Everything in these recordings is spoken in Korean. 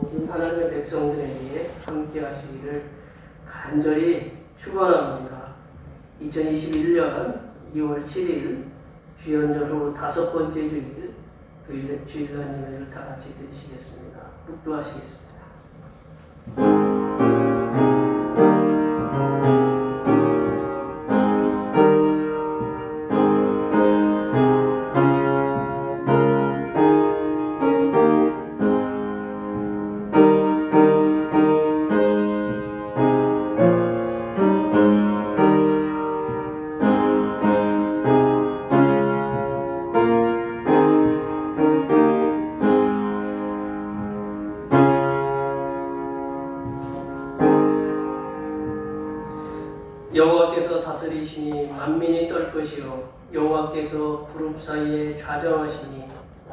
모든 하나님의 백성들에게 함께 하시기를 간절히 축원합니다. 2021년 2월 7일 주연절 후 5번째 주일 주일날 예배를 다 같이 드리시겠습니다. 묵도하시겠습니다. 여호와께서 다스리시니 만민이 떨 것이요 여호와께서 구름 사이에 좌정하시니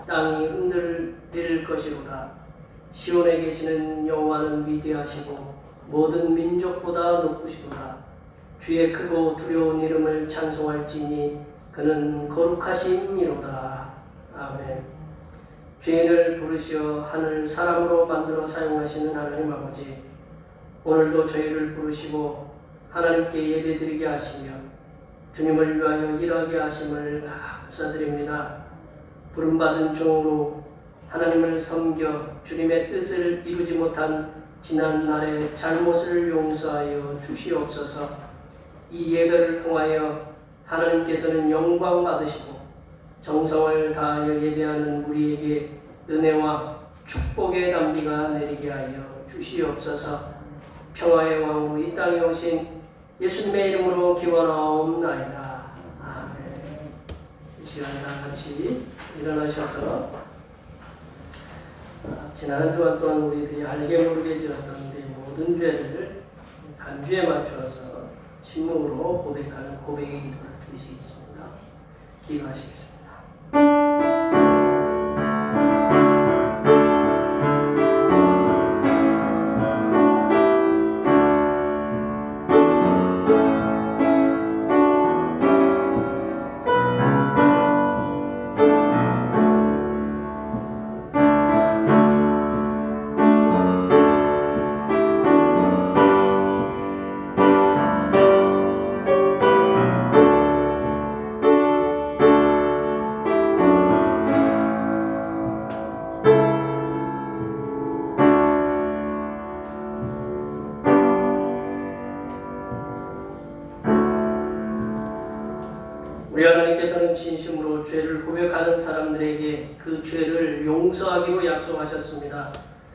땅이 흔들릴 것이로다. 시온에 계시는 여호와는 위대하시고 모든 민족보다 높으시도다. 주의 크고 두려운 이름을 찬송할지니 그는 거룩하심이로다. 아멘. 죄인을 부르시어 하늘 사람으로 만들어 사용하시는 하나님 아버지, 오늘도 저희를 부르시고 하나님께 예배드리게 하시며 주님을 위하여 일하게 하심을 감사드립니다. 부름받은 종으로 하나님을 섬겨 주님의 뜻을 이루지 못한 지난 날의 잘못을 용서하여 주시옵소서. 이 예배를 통하여 하나님께서는 영광 받으시고 정성을 다하여 예배하는 우리에게 은혜와 축복의 단비가 내리게 하여 주시옵소서. 평화의 왕으로 이 땅에 오신 예수님의 이름으로 기원하옵나이다. 아멘. 이 시간에 다 같이 일어나셔서 지난 한 주간 동안 우리들이 알게 모르게 지었던 우리 모든 죄를 간주에 맞추어서 침묵으로 고백하는 고백의 기도를 드리시겠습니다. 기도하시겠습니다. 우리 하나님께서는 진심으로 죄를 고백하는 사람들에게 그 죄를 용서하기로 약속하셨습니다.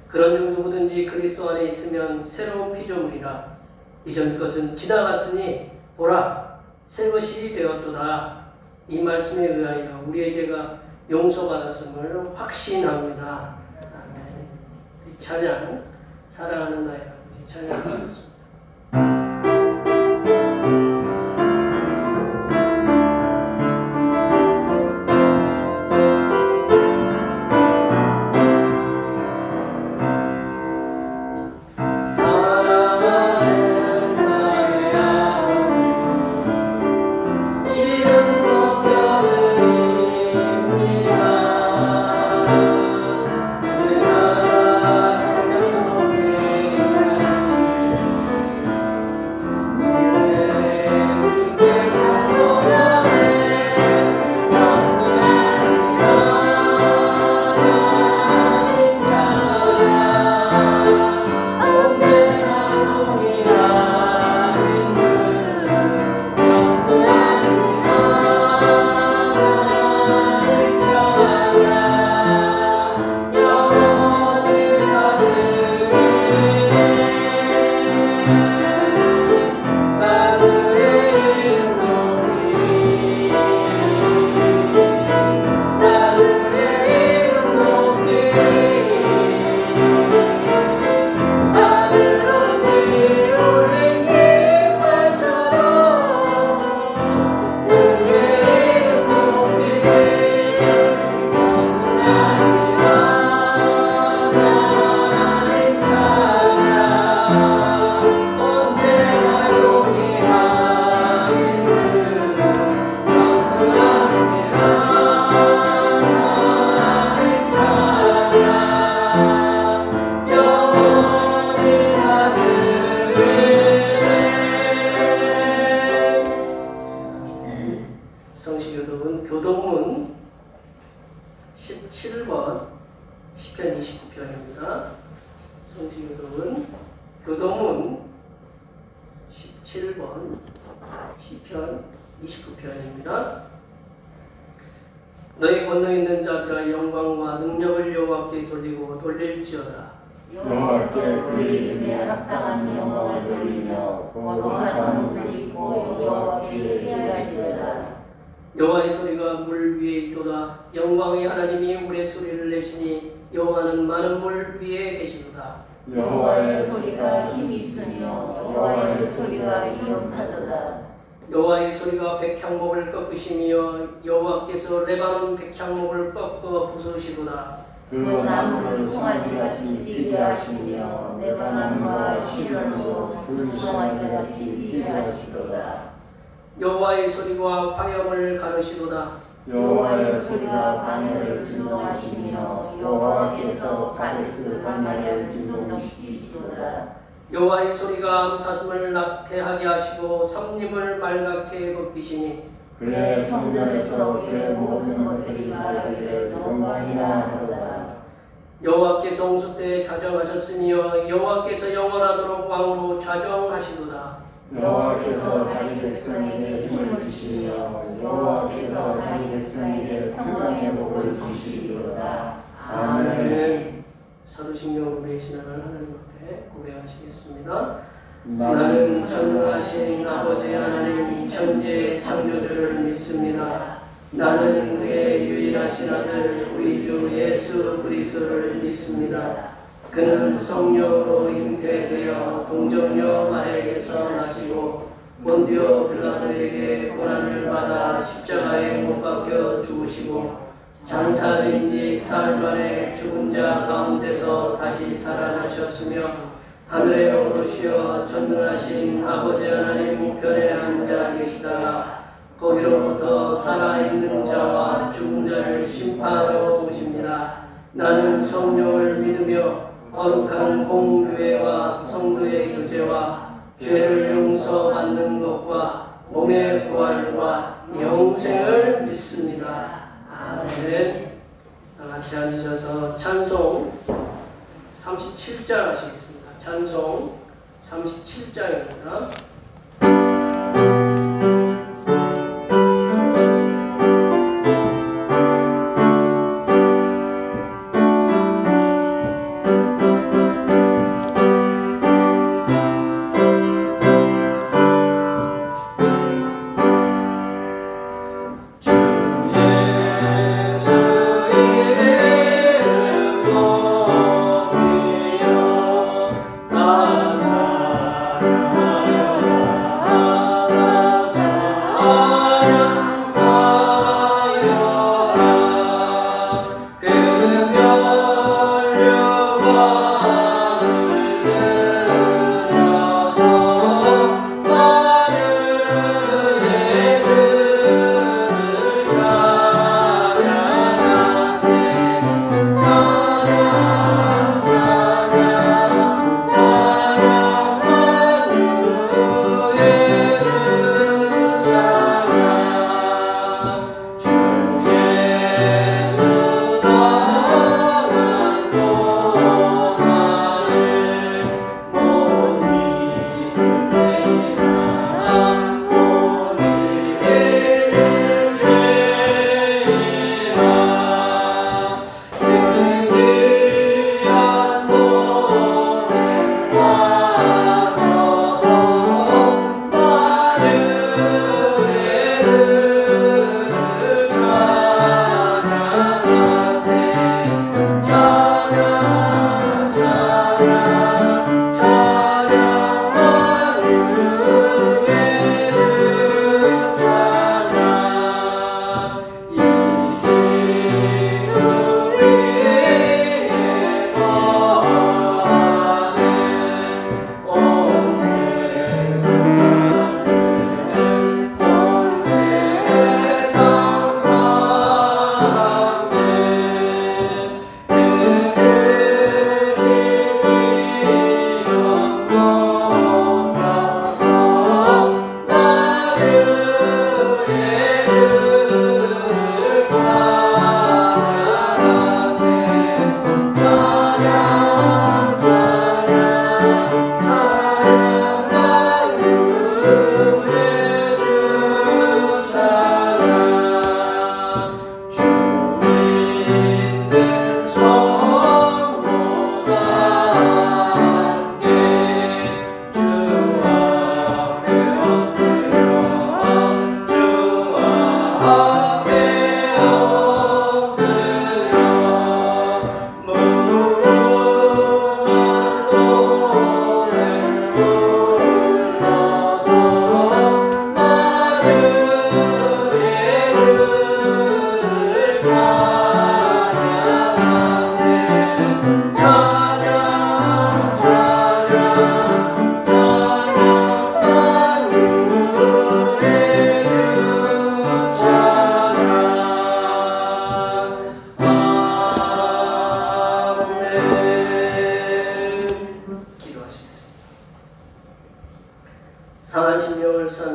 그런 중 누구든지 그리스도 안에 있으면 새로운 피조물이라. 이전 것은 지나갔으니 보라 새 것이 되었도다. 이 말씀에 의하여 우리의 죄가 용서받았음을 확신합니다. 아멘. 이 찬양 사랑하는 나의 아버지 찬양하시겠습니다. 29편입니다. 성시교독은 교도문 17번 시편 29편입니다. 너희 권능 있는 자들아 영광과 능력을 여호와께 돌리고 돌릴지어다. 여호와께 그의 이름에 합당한 영광을 돌리며 거룩한 옷을 입고 여호와께 예배할지어다. 여호와의 소리가 물 위에 있도다. 영광의 하나님이 물의 소리를 내시니 여호와는 많은 물 위에 계시도다. 여호와의 소리가 힘이 있으며 여호와의 소리가 위엄차도다. 여호와의 소리가 백향목을 꺾으시며 여호와께서 레바논 백향목을 꺾어 부수시도다. 그 나무를 송아지같이 뛰게 하시며 레바논과 시련으로 불송아지같이 뛰게 하시도다. 여호와의 소리가 화염을 가르시도다. 여호와의 소리가 광야를 진동하시며 여호와께서 가데스 광야를 진동시키시도다. 여호와의 소리가 암사슴을 낙태하게 하시고 삼림을 말갛게 벗기시니 그의 성전에서 그의 모든 것들이 말하기를 영광이라 하도다. 여호와께서 홍수 때 좌정하셨으며 여호와께서 영원하도록 왕으로 좌정하시도다. 여호와께서 자기 백성에게 힘을 주시며 여호와께서 자기 백성에게 평강의 복을 주시리로다. 아멘. 사도신경 대신하는 하나님 앞에 고백하시겠습니다. 나는 전능하신 아버지 하나님 천지의 창조주를 믿습니다. 나는 그의 유일하신 아들 우리 주 예수 그리스도를 믿습니다. 그는 성령으로 잉태되어 동정녀 마리아에게서 나시고 본디오 빌라도에게 고난을 받아 십자가에 못 박혀 죽으시고 장사된 지 사흘 만에 죽은 자 가운데서 다시 살아나셨으며 하늘에 오르시어 전능하신 아버지 하나님 우편에 앉아 계시다가 거기로부터 살아있는 자와 죽은 자를 심판하러 오십니다. 나는 성령을 믿으며 거룩한 공교회와 성도의 교제와 죄를 용서받는 것과 몸의 부활과 영생을 믿습니다. 아멘. 같이 앉으셔서 찬송 37장 하시겠습니다. 찬송 37장입니다. 나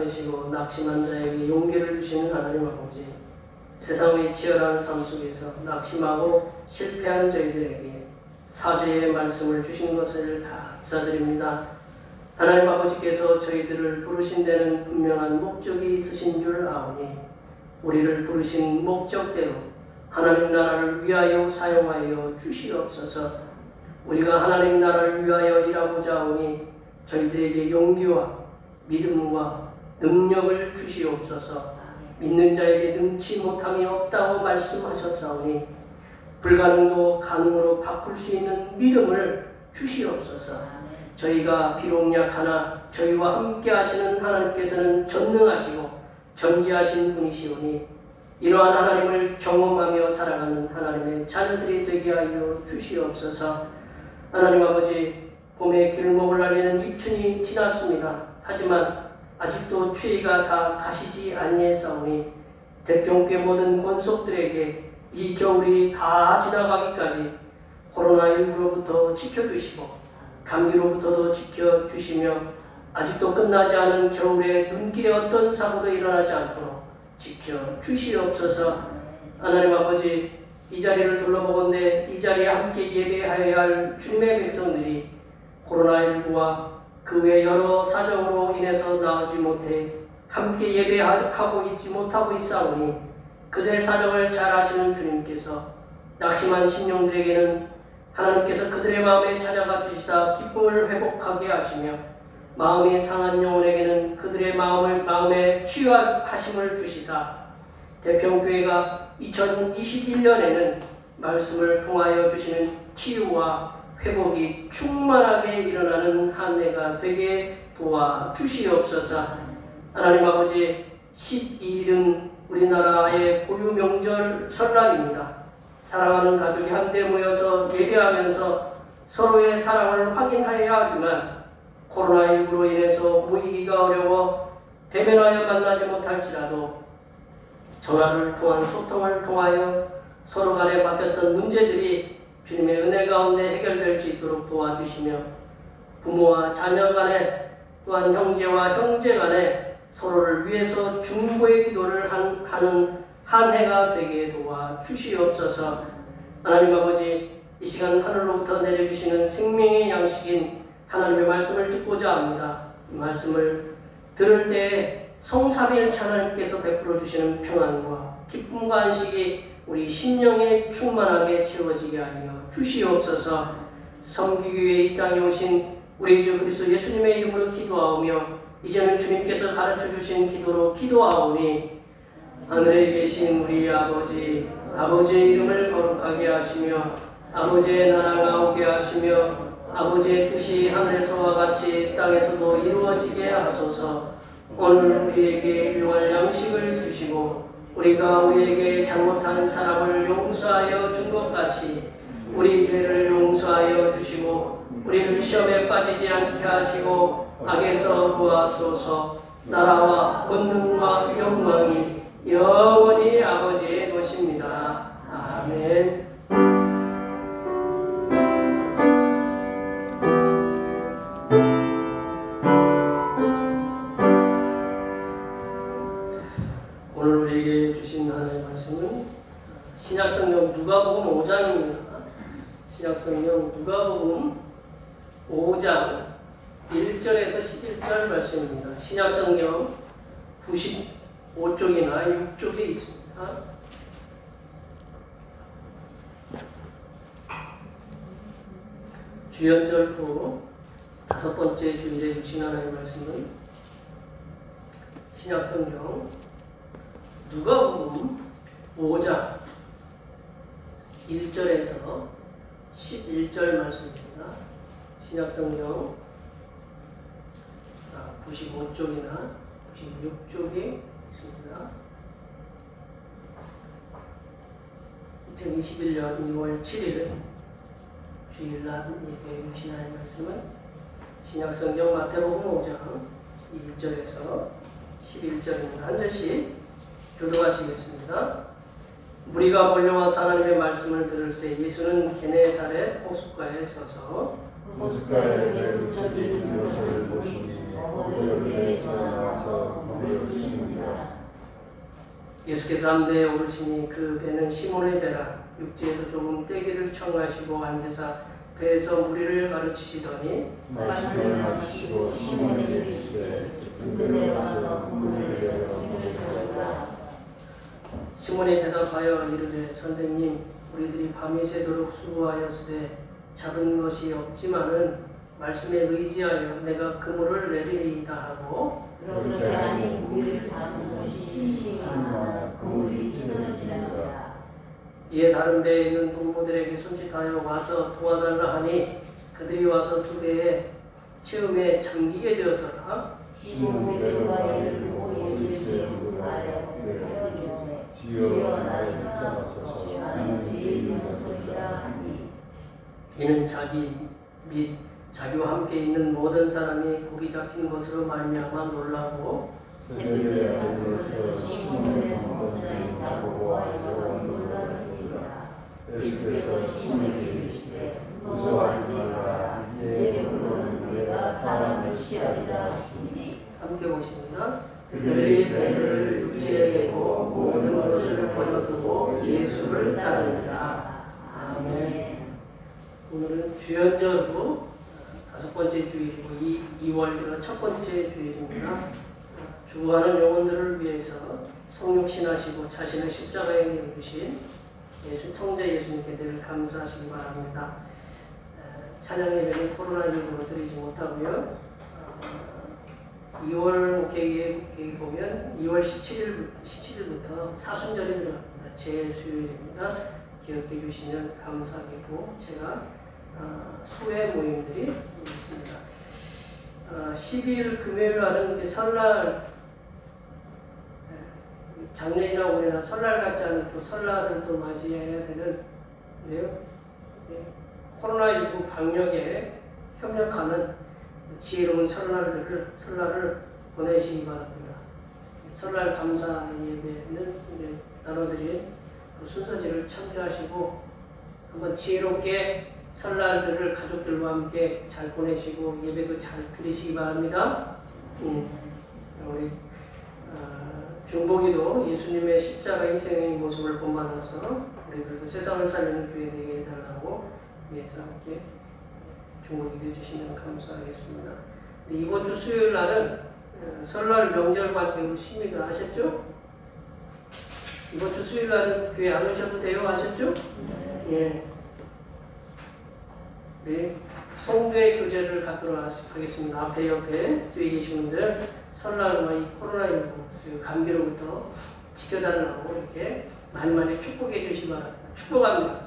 세상이시고 낙심한 자에게 용기를 주시는 하나님 아버지, 세상의 치열한 삶 속에서 낙심하고 실패한 저희들에게 사죄의 말씀을 주신 것을 다 감사드립니다. 하나님 아버지께서 저희들을 부르신 데는 분명한 목적이 있으신 줄 아오니 우리를 부르신 목적대로 하나님 나라를 위하여 사용하여 주시옵소서. 우리가 하나님 나라를 위하여 일하고자 하오니 저희들에게 용기와 믿음과 능력을 주시옵소서. 믿는 자에게 능치 못함이 없다고 말씀하셨사오니 불가능도 가능으로 바꿀 수 있는 믿음을 주시옵소서. 저희가 비록 약하나 저희와 함께 하시는 하나님께서는 전능하시고 전지하신 분이시오니 이러한 하나님을 경험하며 살아가는 하나님의 자녀들이 되게 하여 주시옵소서. 하나님 아버지, 봄의 길목을 알리는 입춘이 지났습니다. 하지만 아직도 추위가 다 가시지 아니하사오니 대평교회 모든 권속들에게 이 겨울이 다 지나가기까지 코로나19로부터 지켜주시고 감기로부터도 지켜주시며 아직도 끝나지 않은 겨울에 눈길에 어떤 사고도 일어나지 않도록 지켜주시옵소서. 하나님 아버지, 이 자리를 둘러보건대 이 자리에 함께 예배하여야 할 주님의 백성들이 코로나19와 그 외 여러 사정으로 인해서 나오지 못해 함께 예배하고 있지 못하고 있사오니 그들의 사정을 잘 아시는 주님께서 낙심한 심령들에게는 하나님께서 그들의 마음에 찾아가 주시사 기쁨을 회복하게 하시며 마음이 상한 영혼에게는 그들의 마음에 치유하심을 주시사 대평교회가 2021년에는 말씀을 통하여 주시는 치유와 회복이 충만하게 일어나는 한 해가 되게 도와주시옵소서. 하나님 아버지, 12일은 우리나라의 고유 명절 설날입니다. 사랑하는 가족이 한데 모여서 예배하면서 서로의 사랑을 확인하여야 하지만 코로나19로 인해서 모이기가 어려워 대면하여 만나지 못할지라도 전화를 통한 소통을 통하여 서로 간에 맡겼던 문제들이 주님의 은혜 가운데 해결될 수 있도록 도와주시며 부모와 자녀 간에 또한 형제와 형제 간에 서로를 위해서 중보의 기도를 하는 한 해가 되게 도와주시옵소서. 하나님 아버지, 이 시간 하늘로부터 내려주시는 생명의 양식인 하나님의 말씀을 듣고자 합니다. 이 말씀을 들을 때 성삼위일체 하나님께서 베풀어 주시는 평안과 기쁨과 안식이 우리 심령에 충만하게 채워지게 하여 주시옵소서. 섬기기 위해 이 땅에 오신 우리 주 그리스도 예수님의 이름으로 기도하오며 이제는 주님께서 가르쳐 주신 기도로 기도하오니 하늘에 계신 우리 아버지, 아버지의 이름을 거룩하게 하시며 아버지의 나라가 오게 하시며 아버지의 뜻이 하늘에서와 같이 땅에서도 이루어지게 하소서. 오늘 우리에게 일용할 양식을 주시고 우리가 우리에게 잘못한 사람을 용서하여 준 것 같이 우리 죄를 용서하여 주시고 우리를 시험에 빠지지 않게 하시고 악에서 구하소서. 나라와 권능과 영광이 영원히 아버지의 것입니다. 아멘. 오늘 우리에게 주신 하나님의 말씀은 신약성경 누가복음 5장입니다. 신약성경 누가복음 5장 1절에서 11절 말씀입니다. 신약성경 95쪽이나 6쪽에 있습니다. 주연절 후 5번째 주일에 주신 하나님의 말씀은 신약성경 누가복음 5장 1절에서 11절 말씀입니다. 신약성경 95쪽이나 96쪽에 있습니다. 2021년 2월 7일 주일날 예배해 주신 하나님의 말씀은 신약성경 마태복음 5장 1절에서 11절입니다. 한 절씩 교독하시겠습니다. 무리가 몰려와서 하나님의 말씀을 들을새 예수는 게네사렛 호숫가에 서서 호숫가에 부처진 것을 보시니 어그로에서 나와서 물을 주십니다. 예수께서 함대에 오르시니 그 배는 시몬의 배라. 육지에서 조금 떼기를 청하시고 앉으사 배에서 무리를 가르치시더니 말씀을 마치시고 시몬에게 이르시되 그들에 와서 물을 내려 먹으라. 시몬이 대답하여 이르되 선생님 우리들이 밤이 새도록 수고하였으되 잡은 것이 없지만은 말씀에 의지하여 내가 그물을 내리리이다 하고 그렇게 하니 고기를 잡은 것이 심하나 그물이 찢어지니라. 이에 다른 배에 있는 동무들에게 손짓하여 와서 도와달라 하니 그들이 와서 두 배에 처음에 잠기게 되었더라. 시몬 베드로가 이르고 예수의 얼굴을 하여 이르되 주여 나를 따라서 나는 죄인을 졌도다 하니 이는 자기 및 자기와 함께 있는 모든 사람이 고기 잡힌 것으로 말미암아 놀라고 새벽에 얼굴에서 시몬의 동거자에 있다고 보아요 놀라더니라. 예수께서 시몬에게 이르시되 무서워하지 말라. 이제 그러는 내가 사람을 취하리라 하시니 함께 보십니다. 그들이 배들을 육지에 대고 모든 것을 버려두고 예수를 따르니라. 아멘. 오늘은 주연절로 5번째 주일이고 2월 들어 첫 번째 주일입니다. 죽어가는 영혼들을 위해서 성육신하시고 자신의 십자가에 내어주신 성자 예수님께 늘 감사하시기 바랍니다. 찬양 예배는 코로나19로 드리지 못하고요. 2월 목회기 보면 2월 17일부터 사순절이 들어갑니다. 제수요일입니다. 기억해 주시면 감사하겠고 제가 소외 모임들이 있습니다. 12일 금요일 날은 설날 작년이나 올해나 설날 같지 않은 또 설날을 또 맞이해야 되는데요. 코로나19 방역에 협력하는 지혜로운 설날을 보내시기 바랍니다. 설날 감사 예배는 이제 나눠드린 그 순서지를 참조하시고 한번 지혜롭게 설날들을 가족들과 함께 잘 보내시고 예배도 잘 드리시기 바랍니다. 우리 중복이도 예수님의 십자가 인생의 모습을 본받아서 우리들도 세상을 살리는 교회 되게 해달라고 위해서 함께 중복이 해주시면 감사하겠습니다. 이번 주 수요일 날은 설날 명절 관계로 쉽니다. 아셨죠? 이번 주 수요일 날은 교회 안 오셔도 돼요. 아셨죠? 예. 네. 성도의 교제를 갖도록 하겠습니다. 앞에 옆에 뒤에 계신 분들 설날과 이 코로나19 감기로부터 지켜달라고 이렇게 많이 축복해 주시기 바랍니다. 축복합니다.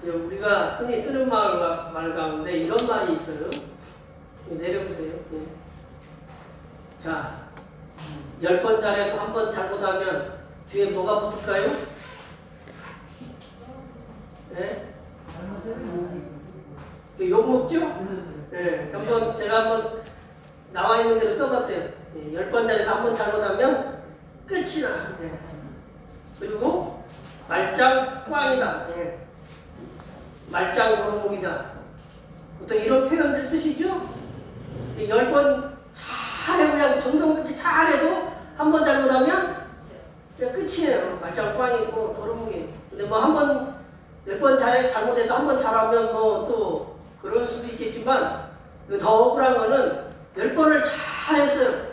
우리가 흔히 쓰는 말 가운데 이런 말이 있어요. 내려보세요. 자, 10번짜리도 한 번 잘못하면 뒤에 뭐가 붙을까요? 네? 욕 먹죠? 네. 제가 한번 나와 있는 대로 써봤어요. 10번짜리도 한 번 잘못하면 끝이 나. 예. 그리고 말짱 꽝이다. 예. 말짱 도루묵이다. 보통 이런 표현들 쓰시죠? 10번 잘해 그냥 정성스럽게 잘해도 한 번 잘못하면 그냥 끝이에요. 말짱 꽝이고 도루묵이. 근데 뭐 한 번, 10번 잘못해도 한 번 잘하면 뭐 또 그럴 수도 있겠지만 더 억울한 거는 10번을 잘했어요.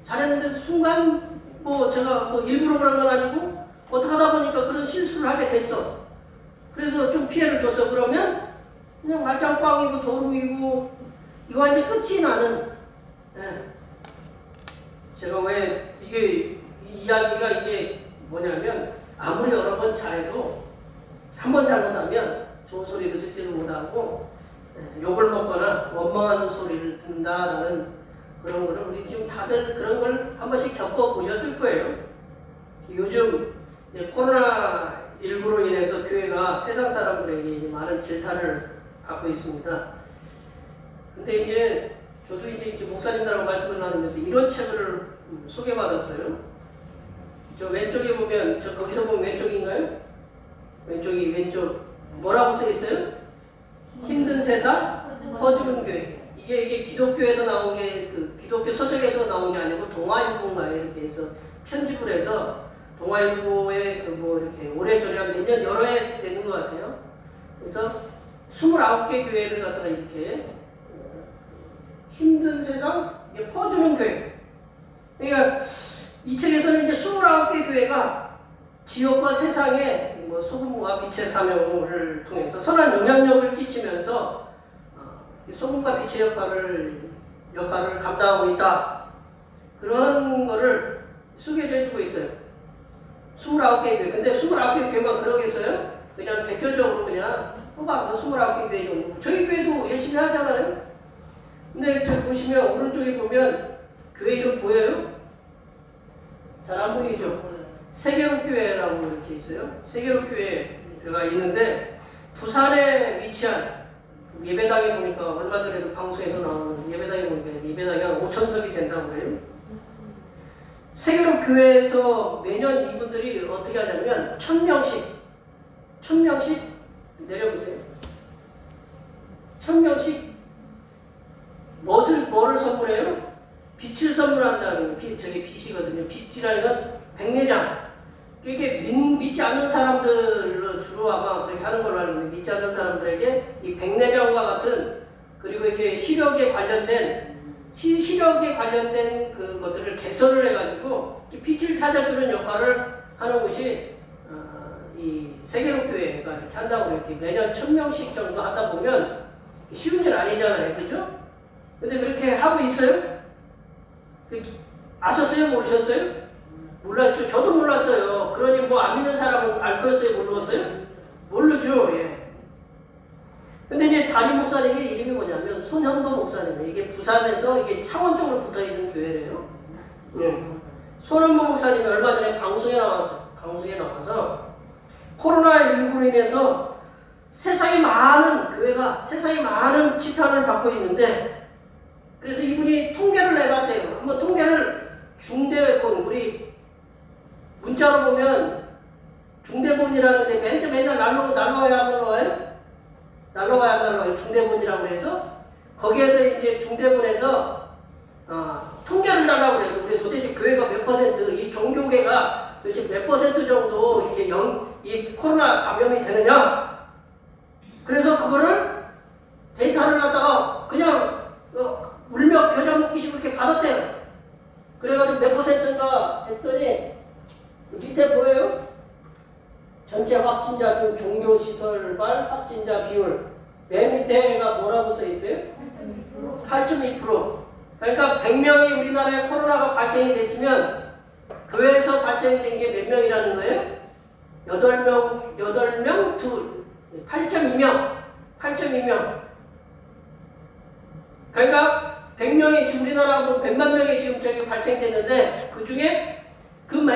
잘했는데 순간 뭐 제가 뭐 일부러 그런 건 아니고 어떻게 하다 보니까 그런 실수를 하게 됐어. 그래서 좀 피해를 줬어. 그러면 그냥 말짱꽝이고 도루묵이고 이거 완전 끝이 나는. 예. 제가 왜 이게 이 이야기가 이게 뭐냐면 아무리 여러 번 잘해도 한 번 잘못하면 좋은 소리도 듣지도 못하고 욕을 먹거나 원망하는 소리를 듣는다라는 그런 거를 우리 지금 다들 그런 걸 한 번씩 겪어보셨을 거예요. 요즘 코로나19로 인해서 교회가 세상 사람들에게 많은 질타를 받고 있습니다. 근데 이제 저도 이제 목사님들하고 말씀을 나누면서 이런 책을 소개받았어요. 저 왼쪽에 보면, 저 거기서 보면 왼쪽인가요? 왼쪽이 왼쪽 뭐라고 써 있어요? 힘든 세상 퍼주는 교회. 이게 기독교에서 나온 게 그 기독교 서적에서 나온 게 아니고 동아일보인가요? 이렇게 해서 편집을 해서 동아일보에 그 뭐 이렇게 오래전에 한 몇 년 여러 해 되는 것 같아요. 그래서 29개 교회를 갖다가 이렇게 힘든 세상 퍼주는 교회. 그러니까 이 책에서는 이제 29개 교회가 지역과 세상에 뭐 소금과 빛의 사명을 통해서 선한 영향력을 끼치면서 소금과 빛의 역할을 감당하고 있다. 그런 거를 소개를 해주고 있어요. 29개 교회. 근데 29개 교회만 그러겠어요? 그냥 대표적으로 그냥 뽑아서 29개 교회 정도. 저희 교회도 열심히 하잖아요. 근데 보시면 오른쪽에 보면 교회 이름 보여요? 잘 안 보이죠? 세계로교회라고 이렇게 있어요. 세계로교회가 있는데 부산에 위치한 예배당에 보니까 얼마 전에도 방송에서 나오는데 예배당에 보니까 예배당이 한 5,000석이 된다고 그래요. 세계로교회에서 매년 이분들이 어떻게 하냐면 1,000명씩 내려보세요. 1,000명씩 뭐를 선물해요? 빛을 선물한다는 게 저게 빛이거든요. 빛이라는 건 백내장. 이게 믿지 않는 사람들로 주로 아마 그렇게 하는 걸로 알고 있는데 믿지 않는 사람들에게 이 백내장과 같은 그리고 이렇게 시력에 관련된 그것들을 개선을 해가지고 빛을 찾아주는 역할을 하는 것이 이 세계로교회가 이렇게 한다고 이렇게 매년 1,000명씩 정도 하다 보면 쉬운 일 아니잖아요, 그죠? 근데 그렇게 하고 있어요? 아셨어요? 모르셨어요? 몰랐죠. 저도 몰랐어요. 그러니 뭐 안 믿는 사람은 알겠어요? 모르겠어요? 모르죠. 예. 근데 이제 담임 목사님의 이름이 뭐냐면 손현보 목사님. 이게 부산에서 이게 창원 쪽으로 붙어 있는 교회래요. 예. 손현보 목사님이 얼마 전에 방송에 나와서 코로나19로 인해서 세상에 많은 지탄을 받고 있는데 그래서 이분이 통계를 내봤대요. 한번 통계를 중대본 우리 문자로 보면 중대본이라는데 맨날 날라와야 안 날라와요? 날라와야 안 날라와요. 중대본이라고 해서 거기에서 이제 중대본에서 통계를 달라고 해서 우리 도대체 교회가 몇 퍼센트, 이 종교계가 도대체 몇 퍼센트 정도 이렇게 이 코로나 감염이 되느냐? 그래서 그거를 데이터를 갖다가 그냥 울며 겨자 먹기식으로 이렇게 받았대요. 그래가지고 몇 퍼센트인가 했더니 밑에 보여요? 전체 확진자 중 종교시설발 확진자 비율 맨 밑에가 뭐라고 써 있어요? 8.2%. 그러니까 100명이 우리나라에 코로나가 발생이 됐으면 교회에서 발생된 게 몇 명이라는 거예요? 8명, 8.2명. 그러니까 100명이 지금 우리나라 100만 명이 지금 저기 발생됐는데 그 중에 그 6만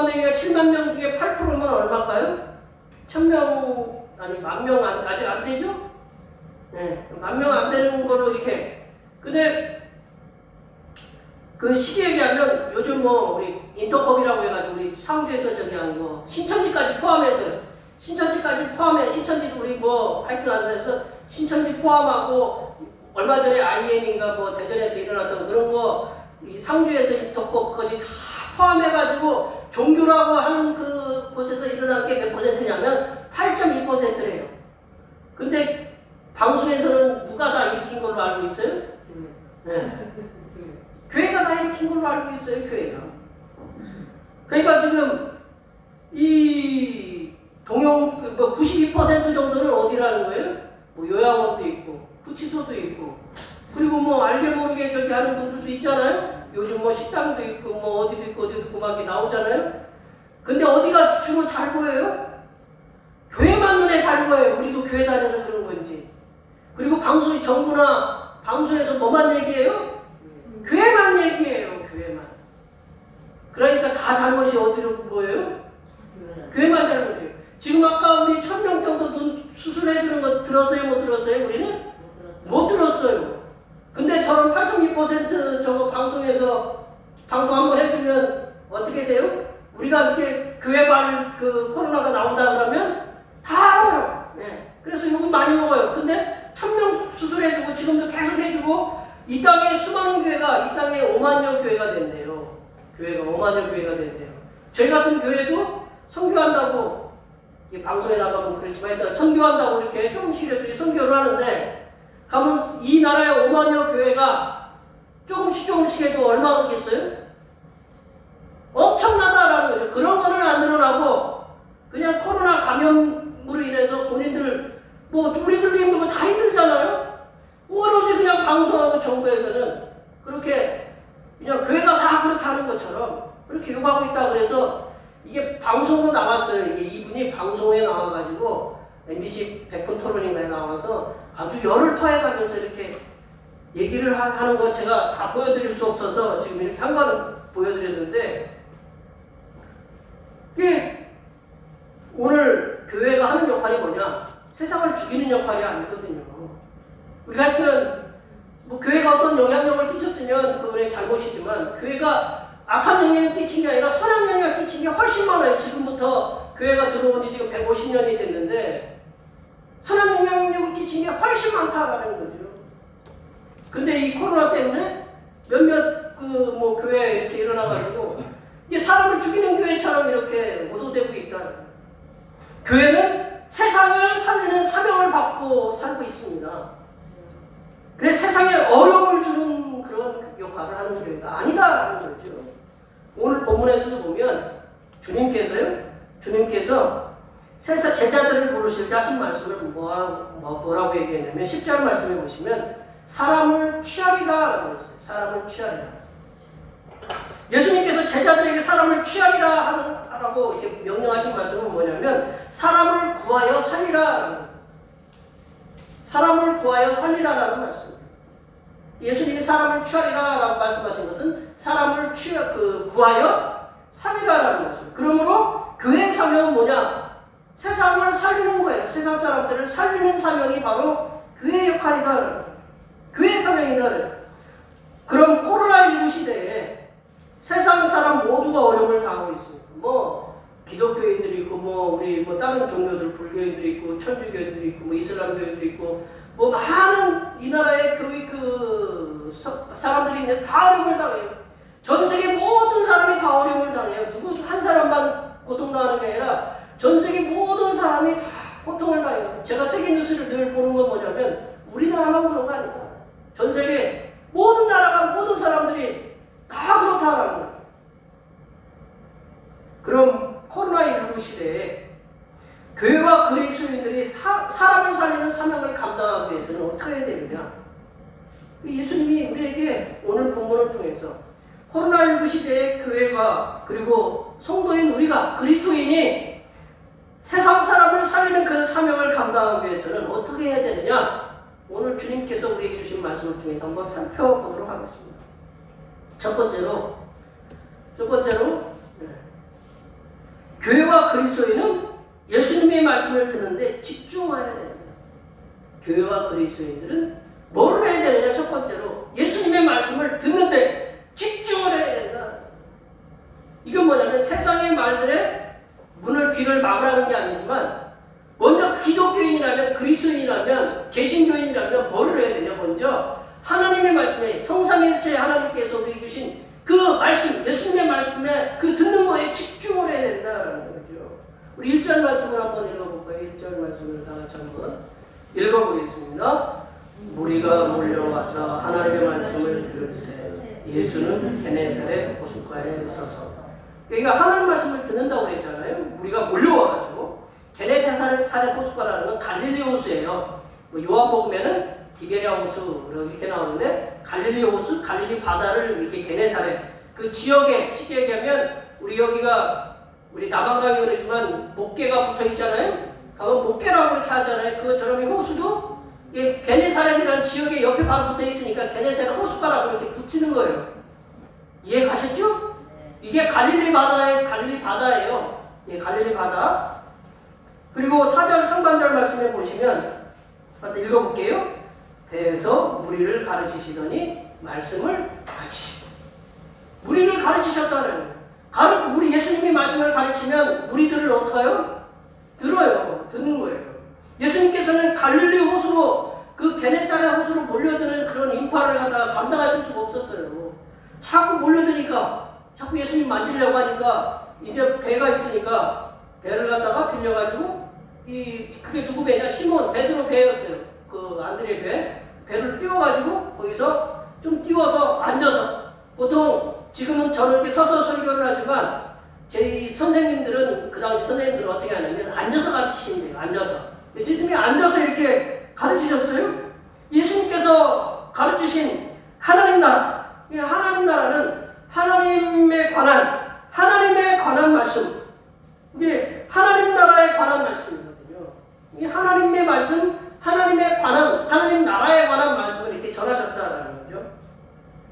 명이나 7만 명 중에 8%면 얼마일까요? 1,000명 아니 10,000명 아직 안 되죠? 네, 10,000명 안 되는 거로 이렇게. 근데 그 쉽게 얘기하면 요즘 뭐 우리 인터컵이라고 해가지고 우리 상주에서 저기 한 거 신천지까지 포함해서 신천지 우리 뭐 하여튼 안 돼서 신천지 포함하고 얼마 전에 IM인가 뭐 대전에서 일어났던 그런 거 이 상주에서 인터컵까지 다 포함해가지고 종교라고 하는 그 곳에서 일어난 게 몇 퍼센트냐면 8.2%래요. 근데 방송에서는 누가 다 일으킨 걸로 알고 있어요? 네. 교회가 다 일으킨 걸로 알고 있어요, 교회가. 그러니까 지금 이 동영 뭐 92% 정도는 어디라는 거예요? 뭐 요양원도 있고 구치소도 있고 그리고 뭐 알게 모르게 저기 하는 분들도 있잖아요. 요즘 뭐 식당도 있고 뭐 어디도 있고 막 나오잖아요. 근데 어디가 주로 잘 보여요? 교회만 눈에 잘 보여요. 우리도 교회 다녀서 그런 건지. 그리고 방송이 정부나 방송에서 뭐만 얘기해요? 교회만 얘기해요. 교회만. 그러니까 다 잘못이 어디로 보여요? 교회만 잘못이에요. 지금 아까 우리 1000명 정도 눈 수술해주는 거 들었어요? 못 들었어요? 우리는? 못 들었어요. 근데 저런 8.2% 저거 방송에서 방송 한번 해주면 어떻게 돼요? 우리가 이렇게 교회발 그 코로나가 나온다 그러면 다 알아요. 네. 그래서 욕은 많이 먹어요. 근데 1000명 수술해주고 지금도 계속 해주고 이 땅에 수많은 교회가 이 땅에 5만여 교회가 된대요. 교회가 5만여 교회가 된대요. 저희 같은 교회도 선교한다고 이 방송에 나가면 그렇지만 일단 선교한다고 이렇게 조금씩이라도 선교를 하는데 가면 이 나라의 5만여 교회가 조금씩 해도 얼마 그겠어요? 엄청나다라는 거죠. 그런 거는 안 늘어나고 그냥 코로나 감염으로 인해서 본인들 뭐 우리들도 힘들고 다 힘들잖아요. 오로지 그냥 방송하고 정부에서는 그렇게 그냥 교회가 다 그렇게 하는 것처럼 그렇게 욕하고 있다 그래서 이게 방송으로 나왔어요. 이게 이분이 방송에 나와가지고 MBC 100분 토론인가에 나와서 아주 열을 토해가면서 이렇게 얘기를 하는 거 제가 다 보여드릴 수 없어서 지금 이렇게 한 번 보여드렸는데 이게 오늘 교회가 하는 역할이 뭐냐? 세상을 죽이는 역할이 아니거든요. 우리가 하여튼 뭐 교회가 어떤 영향력을 끼쳤으면 그분의 잘못이지만 교회가 악한 영향을 끼친 게 아니라 선한 영향을 끼친 게 훨씬 많아요. 지금부터 교회가 들어온 지 지금 150년이 됐는데 선한 영향력을 끼친 게 훨씬 많다라는 거죠. 근데 이 코로나 때문에 몇몇 그 뭐 교회 이렇게 일어나가지고 이게 사람을 죽이는 교회처럼 이렇게 오도되고 있다는 거예요. 교회는 세상을 살리는 사명을 받고 살고 있습니다. 그래서 세상에 어려움을 주는 그런 역할을 하는 교회가 아니다라는 거죠. 오늘 본문에서도 보면 주님께서 세상 제자들을 부르실 때 하신 말씀을 뭐라고 얘기했냐면 10절 말씀에 보시면 사람을 취하리라 라고 했어요. 사람을 취하리라. 예수님께서 제자들에게 사람을 취하리라 하라고 이렇게 명령하신 말씀은 뭐냐면 사람을 구하여 살리라. 사람을 구하여 살리라라는 말씀입니다. 예수님이 사람을 취하리라 라고 말씀하신 것은 사람을 구하여 살리라라는 말씀. 그러므로 교회의 사명은 뭐냐? 세상을 살리는 거예요. 세상 사람들을 살리는 사명이 바로 교회의 역할이다. 교회의 사명이다. 그럼 코로나19 시대에 세상 사람 모두가 어려움을 당하고 있습니다. 뭐 기독교인들이 있고 우리 다른 종교들 불교인들이 있고 천주교인들이 있고 이슬람교인들이 있고 많은 이 나라의 교회 사람들이 있는데 다 어려움을 당해요. 전 세계 모든 사람이 다 어려움을 당해요. 누구 한 사람만 고통당하는 게 아니라 전 세계 모든 사람이 다 고통을 당해요. 제가 세계 뉴스를 늘 보는 건 뭐냐면 우리나라만 그런 거 아니다. 전 세계 모든 나라가 모든 사람들이 다 그렇다라는 거죠. 그럼 코로나19 시대에 교회와 그리스도인들이 사람을 살리는 사명을 감당하기 위해서는 어떻게 해야 되느냐? 예수님이 우리에게 오늘 본문을 통해서 코로나19 시대에 교회가 그리고 성도인 우리가 그리스도인이 세상 사람을 살리는 그 사명을 감당하기 위해서는 어떻게 해야 되느냐? 오늘 주님께서 우리에게 주신 말씀을 통해서 한번 살펴보도록 하겠습니다. 첫 번째로 교회와 그리스도인은 예수님의 말씀을 듣는데 집중해야 됩니다. 교회와 그리스도인들은 뭐를 해야 되느냐? 첫 번째로 예수님의 말씀을 듣는데 집중 이건 뭐냐면 세상의 말들에 문을 귀를 막으라는 게 아니지만 먼저 기독교인이라면 그리스도인이라면 개신교인이라면 뭐를 해야 되냐 먼저 하나님의 말씀에 성삼일체 하나님께서 우리에게 주신 그 말씀 예수님의 말씀에 그 듣는 거에 집중을 해야 된다라는 거죠. 우리 1절 말씀을 한번 읽어볼까요? 1절 말씀을 다 같이 한번 읽어보겠습니다. 무리가 몰려와서 하나님의 말씀을 들을세 예수는 게네사렛 호숫가에 서서 그러니까 하나님 말씀을 듣는다고 그랬잖아요. 무리가 몰려와가지고 게네사렛 호숫가라는 건 갈릴리 호수예요. 뭐 요한복음에는 디베랴 호수 이렇게 나오는데 갈릴리 호수, 갈릴리 바다를 이렇게 게네사렛 그 지역에 쉽게 얘기하면 우리 여기가 우리 남한강이 그러지만 목계가 붙어 있잖아요. 가면 목계라고 그렇게 하잖아요. 그것처럼 이 호수도 이 게네사렛이라는 지역에 옆에 바로 붙어 있으니까 게네사렛 호숫가라고 이렇게 붙이는 거예요. 이해 가셨죠? 이게 갈릴리 바다예요. 예, 갈릴리 바다. 그리고 4절 상반절 말씀에 보시면 한번 읽어볼게요. 배에서 무리를 가르치시더니 말씀을 마치시고 무리를 가르치셨다는 거예요. 우리 예수님이 말씀을 가르치면 무리들을 어떡해요? 들어요. 듣는 거예요. 예수님께서는 갈릴리 호수로 그 게네사렛 호수로 몰려드는 그런 인파를 갖다가 감당하실 수가 없었어요. 자꾸 몰려드니까 자꾸 예수님 만지려고 하니까 이제 배가 있으니까 배를 갖다가 빌려가지고 그게 누구 배냐? 시몬 베드로 배였어요. 그 안드레 배를 띄워가지고 거기서 좀 띄워서 앉아서 보통 지금은 저는 이렇게 서서 설교를 하지만 제 선생님들은 그 당시 선생님들은 어떻게 하냐면 앉아서 가르치신대요. 앉아서. 예수님이 앉아서 이렇게 가르치셨어요. 예수님께서 가르치신 하나님 나라. 이 하나님 나라는 하나님에 관한 말씀. 이제 하나님 나라에 관한 말씀이거든요. 이 하나님의 말씀, 하나님에 관한, 하나님 나라에 관한 말씀을 이렇게 전하셨다라는 거죠.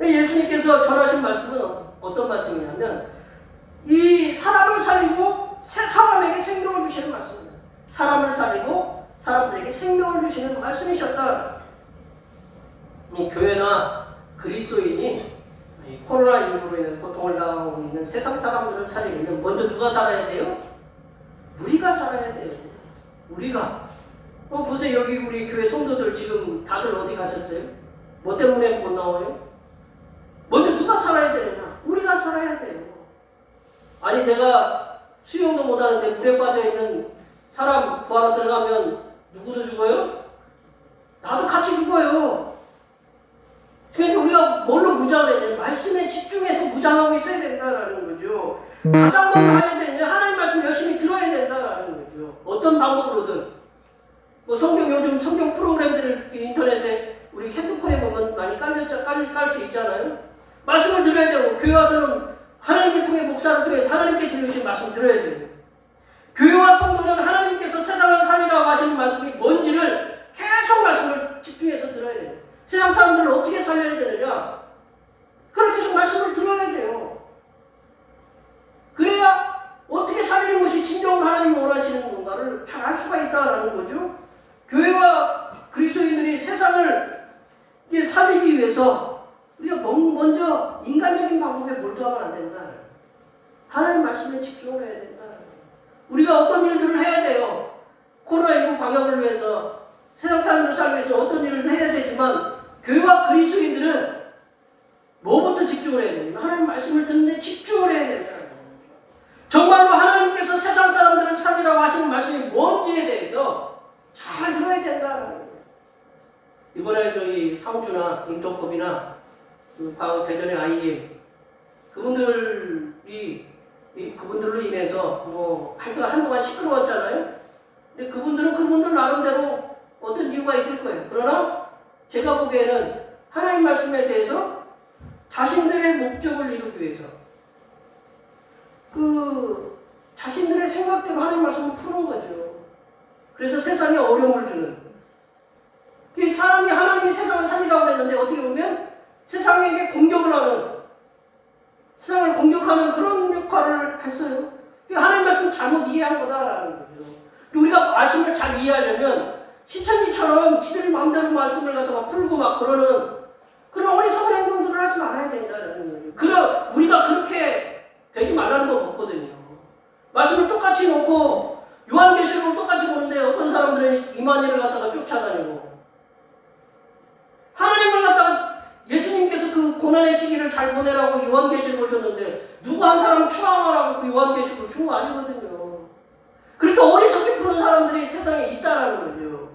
예수님께서 전하신 말씀은 어떤 말씀이냐면 이 사람을 살리고 사람에게 생명을 주시는 말씀입니다. 사람을 살리고 사람들에게 생명을 주시는 말씀이셨다. 이 교회나 그리스도인이 코로나19로 인해 고통을 당하고 있는 세상 사람들을 살리려면 먼저 누가 살아야 돼요? 우리가 살아야 돼요. 우리가. 보세요. 여기 우리 교회 성도들 지금 다들 어디 가셨어요? 뭐 때문에 못 나와요? 먼저 누가 살아야 되느냐? 우리가 살아야 돼요. 아니 내가 수영도 못하는데 물에 빠져있는 사람 구하러 들어가면 누구도 죽어요? 나도 같이 죽어요. 그러니까 우리가 뭘로 무장을 해야 되냐? 말씀에 집중해서 무장하고 있어야 된다라는 거죠. 가장 먼저 해야 되는 하나님 말씀 열심히 들어야 된다라는 거죠. 어떤 방법으로든. 뭐 요즘 성경 프로그램들을 인터넷에 우리 핸드폰에 보면 많이 깔 수 있잖아요. 말씀을 들어야 되고 교회 와서는 하나님을 통해 목사를 통해서 하나님께 들려주신 말씀 들어야 되고 교회와 성도는 하나님께서 세상을 살리라고 하시는 말씀이 뭔지를 계속 말씀을 집중해서 들어야 돼요. 세상 사람들을 어떻게 살려야 되느냐? 그렇게 계속 말씀을 들어야 돼요. 그래야 어떻게 살리는 것이 진정으로 하나님이 원하시는 건가를 잘 알 수가 있다는 거죠. 교회와 그리스도인들이 세상을 살리기 위해서 우리가 먼저 인간적인 방법에 몰두하면 안 된다. 하나님 말씀에 집중을 해야 된다. 우리가 어떤 일들을 해야 돼요. 코로나19 방역을 위해서 세상 사람들 살기 위해서 어떤 일을 해야 되지만 교회와 그리스도인들은 뭐부터 집중을 해야 됩니까? 하나님 말씀을 듣는데 집중을 해야 된다. 정말로 하나님께서 세상 사람들을 살리라고 하시는 말씀이 뭔지에 대해서 잘 들어야 된다는 거예요. 이번에 저희 상주나 인터컵이나 과거 대전의 IM 그분들로 인해서 한동안 시끄러웠잖아요. 근데 그분들 나름대로 어떤 이유가 있을 거예요. 그러나 제가 보기에는 하나님 말씀에 대해서 자신들의 목적을 이루기 위해서 자신들의 생각대로 하나님 말씀을 푸는 거죠. 그래서 세상에 어려움을 주는. 사람이 하나님이 세상을 살리라고 했는데 어떻게 보면 세상에게 공격을 하는, 세상을 공격하는 그런 역할을 했어요. 하나님 말씀을 잘못 이해한 거다라는 거죠. 우리가 말씀을 잘 이해하려면 신천지처럼 지들 마음대로 말씀을 갖다가 풀고 막 그런 어리석은 행동들을 하지 말아야 된다는 거죠. 우리가 그렇게 되지 말라는 법 없거든요. 말씀을 똑같이 놓고 요한계시록을 똑같이 보는데 어떤 사람들은 이만희를 갖다가 쫓아다니고 하나님을 갖다가 예수님께서 그 고난의 시기를 잘 보내라고 요한계시록을 줬는데 누구 한 사람 추앙하라고 그 요한계시록을 준 거 아니거든요. 그렇게 어리석게 푸는 사람들이 세상에 있다라는 거죠.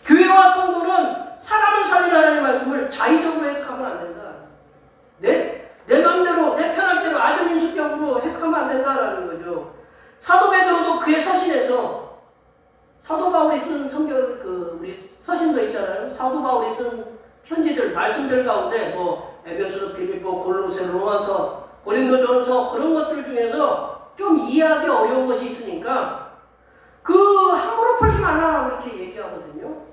교회와 성도는 사람을 살린 하나님의 말씀을 자의적으로 해석하면 안 된다. 내 마음대로 내 편할 대로 악연인수격으로 해석하면 안 된다라는 거죠. 사도 베드로도 그의 서신에서 사도 바울이 쓴 성경 우리 서신서 있잖아요. 사도 바울이 쓴 편지들 말씀들 가운데 뭐 에베소서, 빌립보, 골로새, 로마서, 고린도전서 그런 것들 중에서 좀 이해하기 어려운 것이 있으니까 그 함부로 풀지 말라고 이렇게 얘기하거든요.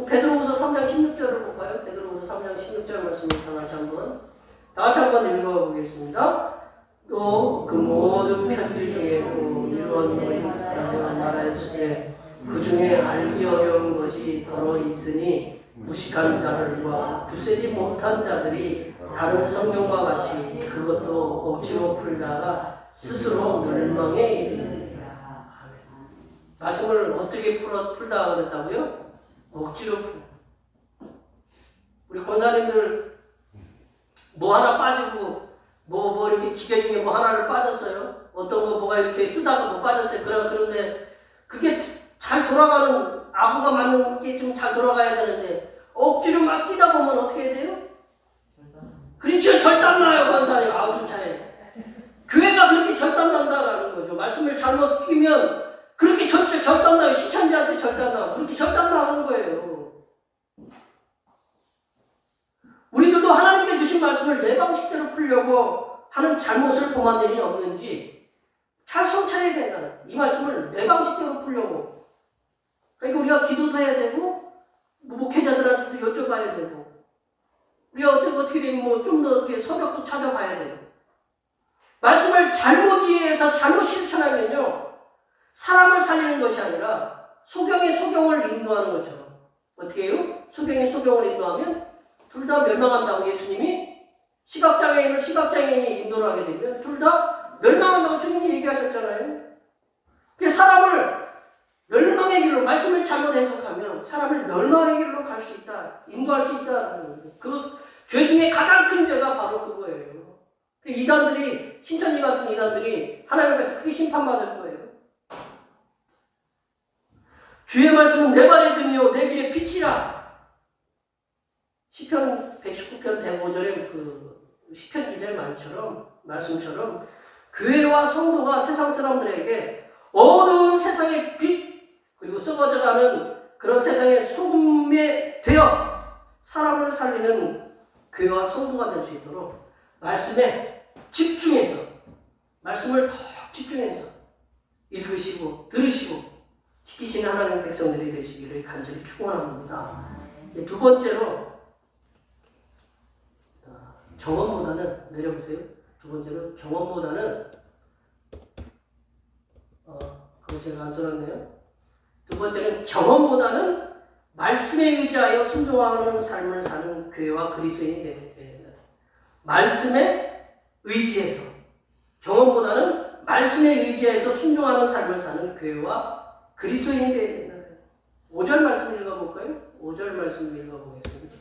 베드로후서 3장 16절을 볼까요? 베드로후서 3장 16절 말씀을 다 같이 한번 읽어보겠습니다. 또 그 모든 편지 중에도 이런 말하였으되 그 중에 알기 어려운 것이 더러 있으니 무식한 자들과 굳세지 못한 자들이 다른 성경과 같이 그것도 억지로 풀다가 스스로 멸망에 이르리라. 말씀을 어떻게 풀다가 그랬다고요? 억지로 풀. 우리 권사님들 뭐 하나 빠지고 뭐 이렇게 기계 중에 뭐 하나를 빠졌어요. 어떤 거 뭐가 이렇게 쓰다가 뭐 빠졌어요. 그런데 그게 잘 돌아가는 아부가 맞는 게 좀 잘 돌아가야 되는데 억지로 막 끼다 보면 어떻게 돼요? 그렇죠. 절단 나요. 권사님. 아주 차에. 교회가 그렇게 절단 난다라는 거죠. 말씀을 잘못 끼면 그렇게 절단 나요. 시천지한테 절단 나요. 그렇게 절단 나는 거예요. 우리들도 하나님께 주신 말씀을 내 방식대로 풀려고 하는 잘못을 범한 일이 없는지 잘 성찰해야 된다는 이 말씀을 내 방식대로 풀려고. 그러니까 우리가 기도도 해야 되고 목회자들한테도 여쭤봐야 되고 우리가 어떻게 되면 뭐 좀 더 서력도 찾아봐야 되고 말씀을 잘못 이해해서 잘못 실천하면요 사람을 살리는 것이 아니라 소경이 소경을 인도하는 것처럼 어떻게 해요? 소경이 소경을 인도하면 둘 다 멸망한다고 예수님이 시각장애인을 시각장애인이 인도를 하게 되면 둘 다 멸망한다고 주님이 얘기하셨잖아요. 그 사람을 멸망의 길로 말씀을 잘못 해석하면 사람을 멸망의 길로 갈 수 있다. 인도할 수 있다는 그 죄 중에 가장 큰 죄가 바로 그거예요. 이단들이 신천지 같은 이단들이 하나님 앞에서 크게 심판받을 거예요. 주의 말씀은 내 발의 등이요 내 길의 빛이라. 시편 119편 105절의 그 시편 기자의 말씀처럼 교회와 성도가 세상 사람들에게 어두운 세상의 빛 그리고 썩어져가는 그런 세상의 소금에 되어 사람을 살리는 교회와 성도가 될 수 있도록 말씀에 집중해서 말씀을 더 집중해서 읽으시고 들으시고 지키시는 하나님의 백성들이 되시기를 간절히 축원합니다. 두 번째로 경험보다는 내려보세요. 두 번째로 경험보다는 그거 제가 안 써놨네요. 두 번째는 경험보다는 말씀에 의지하여 순종하는 삶을 사는 교회와 그리스도인이 되야 된다. 말씀에 의지해서 경험보다는 말씀에 의지해서 순종하는 삶을 사는 교회와 그리스도인이 되야 된다. 5절 말씀 읽어볼까요? 5절 말씀 읽어보겠습니다.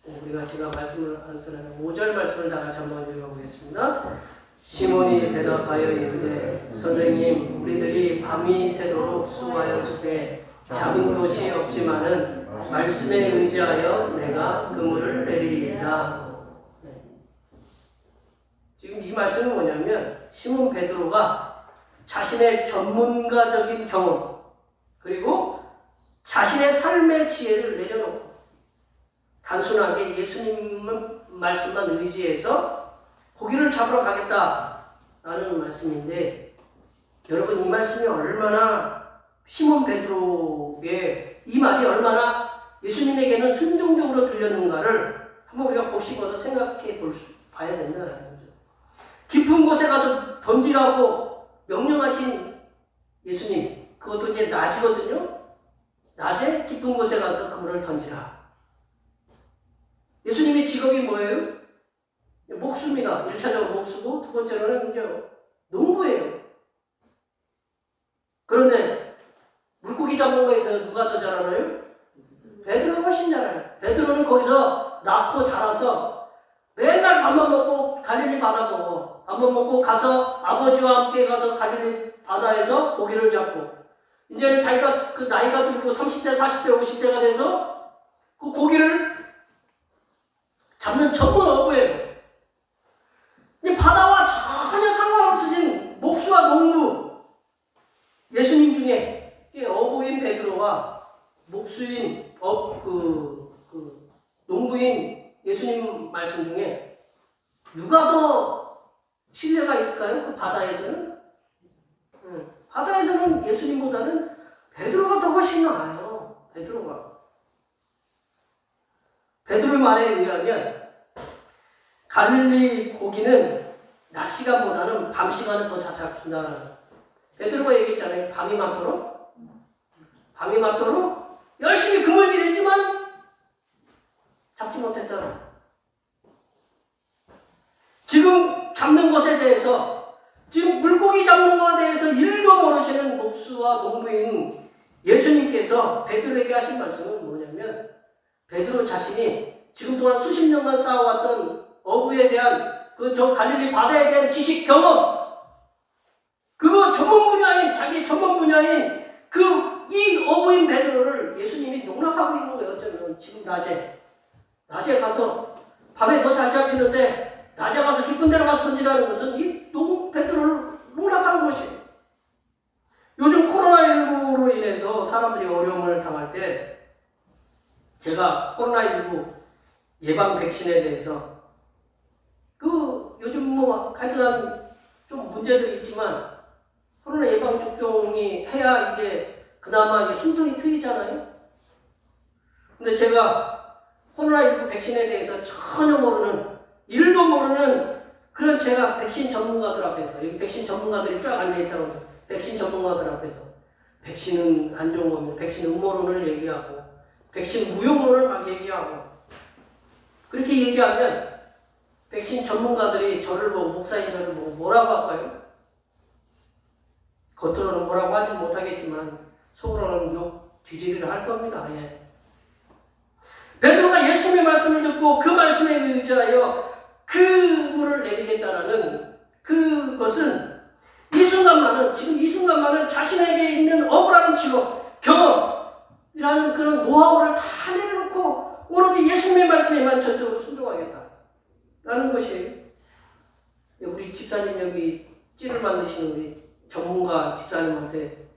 우리가 제가 말씀을 안 쓰는 5절 말씀을 다 같이 한번 읽어보겠습니다. 시몬이 대답하여 이르되 선생님 우리들이 밤이 새도록 수고하였으되 잡은 것이 없지만은 말씀에 의지하여 내가 그물을 내리리이다. 지금 이 말씀은 뭐냐면 시몬 베드로가 자신의 전문가적인 경험 그리고 자신의 삶의 지혜를 내려놓고 단순하게 예수님 말씀만 의지해서 고기를 잡으러 가겠다라는 말씀인데 여러분 이 말씀이 얼마나 시몬 베드로의 이 말이 얼마나 예수님에게는 순종적으로 들렸는가를 한번 우리가 곱씹어서 생각해 봐야 된다는 거죠. 깊은 곳에 가서 던지라고 명령하신 예수님 그것도 이제 낮이거든요. 낮에 깊은 곳에 가서 그물을 던지라. 예수님의 직업이 뭐예요? 목수입니다. 1차적으로 목수고 두 번째로는 이제 농부예요. 그런데 물고기 잡는 거에서 누가 더 잘 알아요? 베드로가 훨씬 잘 알아요. 베드로는 거기서 낳고 자라서 맨날 밥만 먹고 갈릴리 바다 보고 밥만 먹고 가서 아버지와 함께 가서 갈릴리 바다에서 고기를 잡고 이제는 자기가 그 나이가 들고 30대, 40대, 50대가 돼서 그 고기를 잡는 전문 어부예요. 이 바다와 전혀 상관없어진 목수와 농부, 예수님 중에 어부인 베드로와 목수인 농부인 예수님 말씀 중에 누가 더 신뢰가 있을까요? 그 바다에서는? 바다에서는 예수님보다는 베드로가 더 훨씬 나아요. 베드로의 말에 의하면 갈릴리 고기는 낮 시간보다는 밤 시간을 더 잘 잡힌다. 베드로가 얘기했잖아요. 밤이 맞도록 열심히 그물질했지만 잡지 못했다. 지금 잡는 것에 대해서 지금 물고기 잡는 것에 대해서 1도 모르시는 목수와 농부인 예수님께서 베드로에게 하신 말씀은 뭐냐면 베드로 자신이 지금 동안 수십 년간 쌓아왔던 어부에 대한 저 갈릴리 바다에 대한 지식 경험 그거 자기 전문 분야인 이 어부인 베드로를 예수님이 농락하고 있는 거예요. 어쩌면 지금 낮에 가서 밤에 더 잘 잡히는데 낮에 가서 깊은 데로 가서 던지라는 것은 이 베드로를 농락하는 것이에요. 요즘 코로나19로 인해서 사람들이 어려움을 당할 때 제가 코로나19 예방 백신에 대해서 요즘 하여튼 좀 문제들이 있지만 코로나 예방 접종이 해야 이게 그나마 이게 숨통이 트이잖아요. 근데 제가 코로나19 백신에 대해서 전혀 모르는 1도 모르는 그런 제가 백신 전문가들 앞에서 여기 백신 전문가들이 쫙 앉아있다고 해요. 백신 전문가들 앞에서 백신은 안 좋은 겁니다. 백신 음모론을 얘기하고 백신 무용론을 막 얘기하고 그렇게 얘기하면 백신 전문가들이 저를 보고 목사인 저를 보고 뭐라고 할까요? 겉으로는 뭐라고 하지 못하겠지만 속으로는 욕 뒤지기를 할 겁니다. 베드로가 예수님의 말씀을 듣고 그 말씀에 의지하여 그 물을 내리겠다라는 그것은 지금 이 순간만은 자신에게 있는 어부라는 직업, 경험이라는 그런 노하우를 다 내려놓고 오로지 예수님의 말씀에만 전적으로 순종하겠다라는 것이 우리 집사님 여기 찌를 만드시는 우리 전문가 집사님한테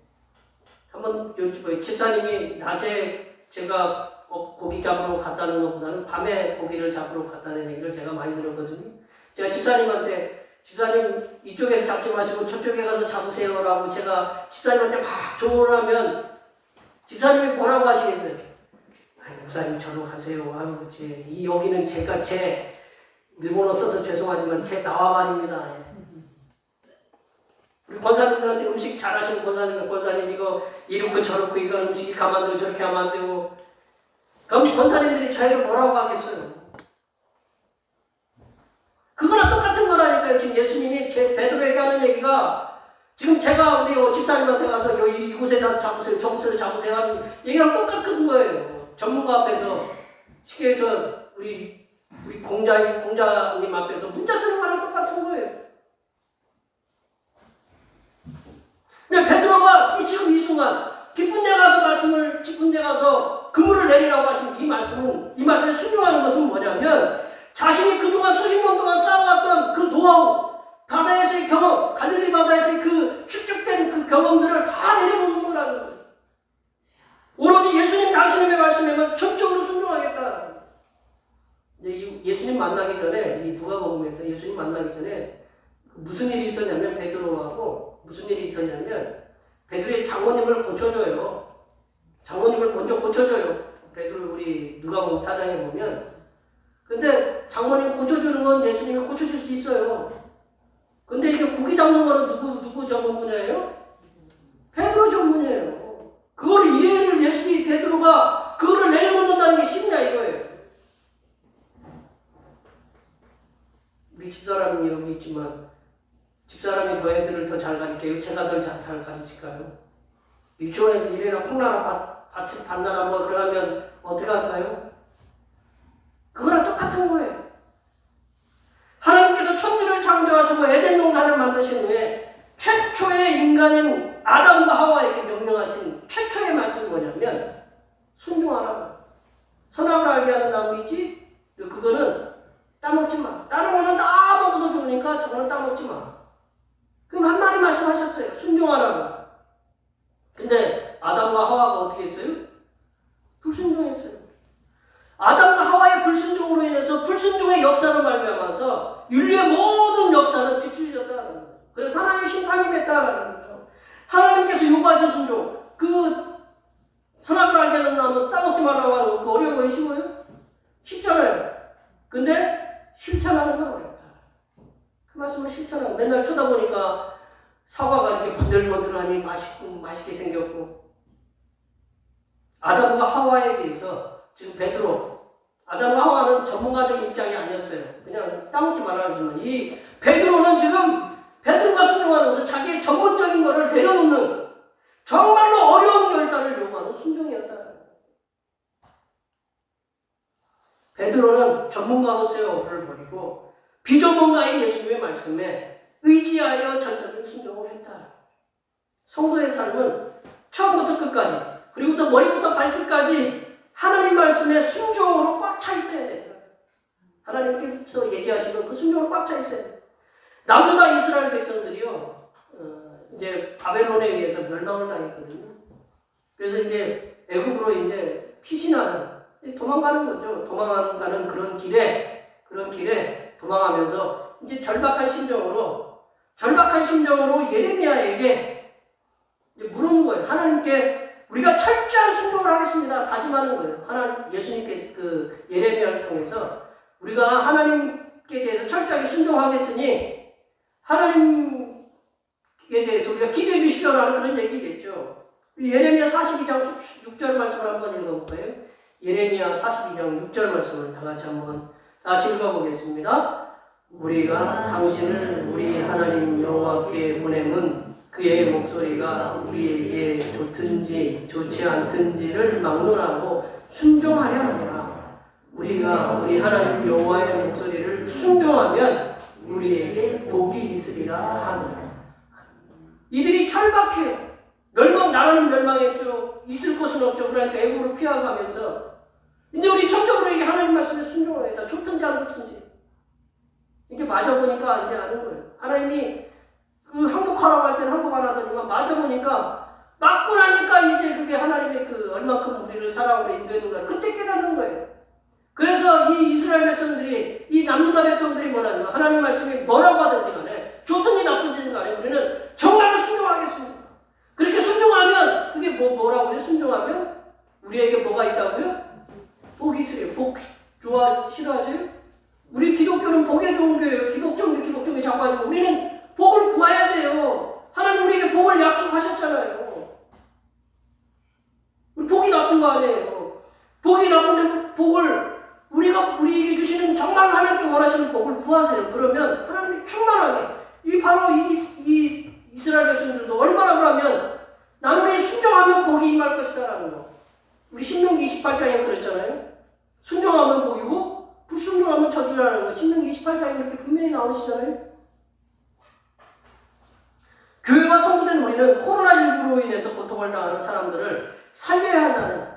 한번 여쭤봐요. 집사님이 낮에 제가 고기 잡으러 갔다는 것보다는 밤에 고기를 잡으러 갔다는 얘기를 제가 많이 들었거든요. 제가 집사님한테 집사님 이쪽에서 잡지 마시고 저쪽에 가서 잡으세요라고 제가 집사님한테 막 조언을 하면 집사님이 뭐라고 하시겠어요? 목사님 저로 가세요. 여기는 제가 제 일본어 써서 죄송하지만 제 나와말입니다. 우리 권사님들한테 음식 잘하시는 권사님 이거 이렇고 저렇고 이거 음식이 가면 안 되고 저렇게 하면 안 되고 그럼 권사님들이 저에게 뭐라고 하겠어요? 그거랑 똑같은 거라니까요. 지금 예수님이 베드로에게 하는 얘기가 지금 제가 우리 집사님한테 가서 이곳에서 잡으세요 저곳에서 잡으세요 하는 얘기랑 똑같은 거예요. 전문가 앞에서 쉽게 해서 우리 공자님 앞에서 문자 쓰는 거랑 똑같은 거예요. 근데 베드로가 지금 이 순간 깊은 데 가서 그물을 내리라고 하신 이 말씀에 순종하는 것은 뭐냐면 자신이 그동안 수십 년 동안 쌓아왔던 그 노하우, 바다에서의 경험, 갈릴리 바다에서의 그 축적된 그 경험들을 다 내려놓는 거라는 거예요. 오로지 예수님 당신의 말씀에만 전적으로 순종하겠다. 예수님 만나기 전에 이 누가복음에서 예수님 만나기 전에 무슨 일이 있었냐면 베드로하고 무슨 일이 있었냐면 베드로의 장모님을 고쳐줘요. 장모님을 먼저 고쳐줘요. 베드로 우리 누가복음 4장에 보면 근데 장모님 고쳐주는 건 예수님이 고쳐줄 수 있어요. 근데 이게 고기 잡는 거는 누구 전문 분야예요? 베드로 전문이에요. 그거를 이해를 예수님이 베드로가 그거를 내려놓는다는 게 쉽냐 이거예요. 우리 집사람이 여기 있지만 집사람이 더 애들을 더 잘 가르쳐요? 제가 더 잘 가르칠까요? 유치원에서 이래라 콩나라 밭을 받나라 뭐 그러면 어떻게 할까요? 그거랑 똑같은 거예요. 하나님께서 천지를 창조하시고 에덴 동산을 만드신 후에 최초의 인간인 아담과 하와에게 명령하신 최초의 말씀이 뭐냐면 순종하라. 선악을 알게 하는 나무이지 그거는 따먹지 마. 다른 거는 다 먹어도 좋으니까 저거는 따먹지 마. 그럼 한 마디 말씀하셨어요. 순종하라고. 근데 아담과 하와가 어떻게 했어요? 불순종했어요. 아담과 하와의 불순종으로 인해서 불순종의 역사로 말미암아서 인류의 모든 역사는 뒤틀려졌다는 거예요. 그래서 하나님의 심판이 맺다라는 거죠. 하나님께서 요구하신 순종, 그 선악을 알게 하는 나무 따먹지 말라고 하는 거, 그 어려운 거 쉬워요? 쉽잖아요. 근데 실천하는 건 어렵다. 그 말씀을 실천하고 맨날 쳐다보니까 사과가 이렇게 번들번들하니 맛있게 생겼고 아담과 하와에 비해서 지금 베드로 아담과 하와는 전문가적인 입장이 아니었어요. 그냥 따먹지 말라는 이 베드로는 지금 베드로가 순종하면서 자기의 전문적인 것을 내려놓는 정말로 어려운 결단을 요구하는 순종이었다. 베드로는 전문가로서의 어부를 버리고 비전문가인 예수님의 말씀에 의지하여 전적인 순종을 했다. 성도의 삶은 처음부터 끝까지 그리고 또 머리부터 발끝까지 하나님 말씀에 순종으로 꽉 차 있어야 됩니다. 하나님께서 얘기하시면 그 순종으로 꽉 차 있어야 돼요. 남유다 이스라엘 백성들이요, 이제 바벨론에 의해서 멸망을 당했거든요. 그래서 이제 애굽으로 이제 피신하는, 도망가는 거죠. 도망가는 그런 길에 도망하면서 이제 절박한 심정으로 예레미야에게 이제 물은 거예요. 하나님께 우리가 철저한 순종을 하겠습니다. 다짐하는 거예요. 예수님께 그 예레미야를 통해서 우리가 하나님께 대해서 철저하게 순종하겠으니 하나님께 대해서 우리가 기도해 주시려는 그런 얘기겠죠. 예레미야 42장 6절 말씀을 한번 읽어볼까요? 예레미야 42장 6절 말씀을 다 같이 읽어보겠습니다. 우리가 당신을 우리 하나님 여호와께 보냄은 그의 목소리가 우리에게 좋든지 좋지 않든지를 막론하고 순종하려 함이라. 우리가 우리 하나님 여호와의 목소리를 순종하면 우리에게 복이 있으리라 하노라. 이들이 철박해요. 나라는 멸망했죠. 있을 곳은 없죠. 그러니까 애국으로 피해가면서 이제 우리 전적으로 이게 하나님 말씀에 순종을 해야 돼. 좋든지 안 좋든지. 이게 맞아보니까 이제 아는 거예요. 하나님이 그 항복하라고 할 때는 항복 안 하더니만 맞아보니까 맞고 나니까 이제 그게 하나님의 그 얼마큼 우리를 사랑으로 인도했는가 그때 깨닫는 거예요. 그래서 이 이스라엘 백성들이 이 남유다 백성들이 뭐라냐면 하나님 말씀이 뭐라고 하든지 간에 좋든지 나쁜지는 간에 우리는 정말로 순종하겠습니다. 그렇게 순종하면 그게 뭐라고요? 순종하면 우리에게 뭐가 있다고요? 복이 있으래요. 복 싫어하세요? 우리 기독교는 복에 좋은 교회예요. 기독종교 자꾸 하지고 우리는 복을 구해야 돼요. 하나님 우리에게 복을 약속하셨잖아요. 우리 복이 나쁜 거 아니에요. 복이 나쁜데 복을 우리에게 주시는 정말 하나님께 원하시는 복을 구하세요. 그러면 하나님이 충만하게 바로 이 이스라엘 백성들도 얼마나 그러면 나는 순종하면 복이 임할 것이다라는 거. 우리 신명기 28장에 그랬잖아요. 순종하면 복이고 불순종하면 저주라는 거. 신명기 28장에 이렇게 분명히 나오시잖아요. 교회와 성도된 우리는 코로나19로 인해서 고통을 당하는 사람들을 살려야 한다는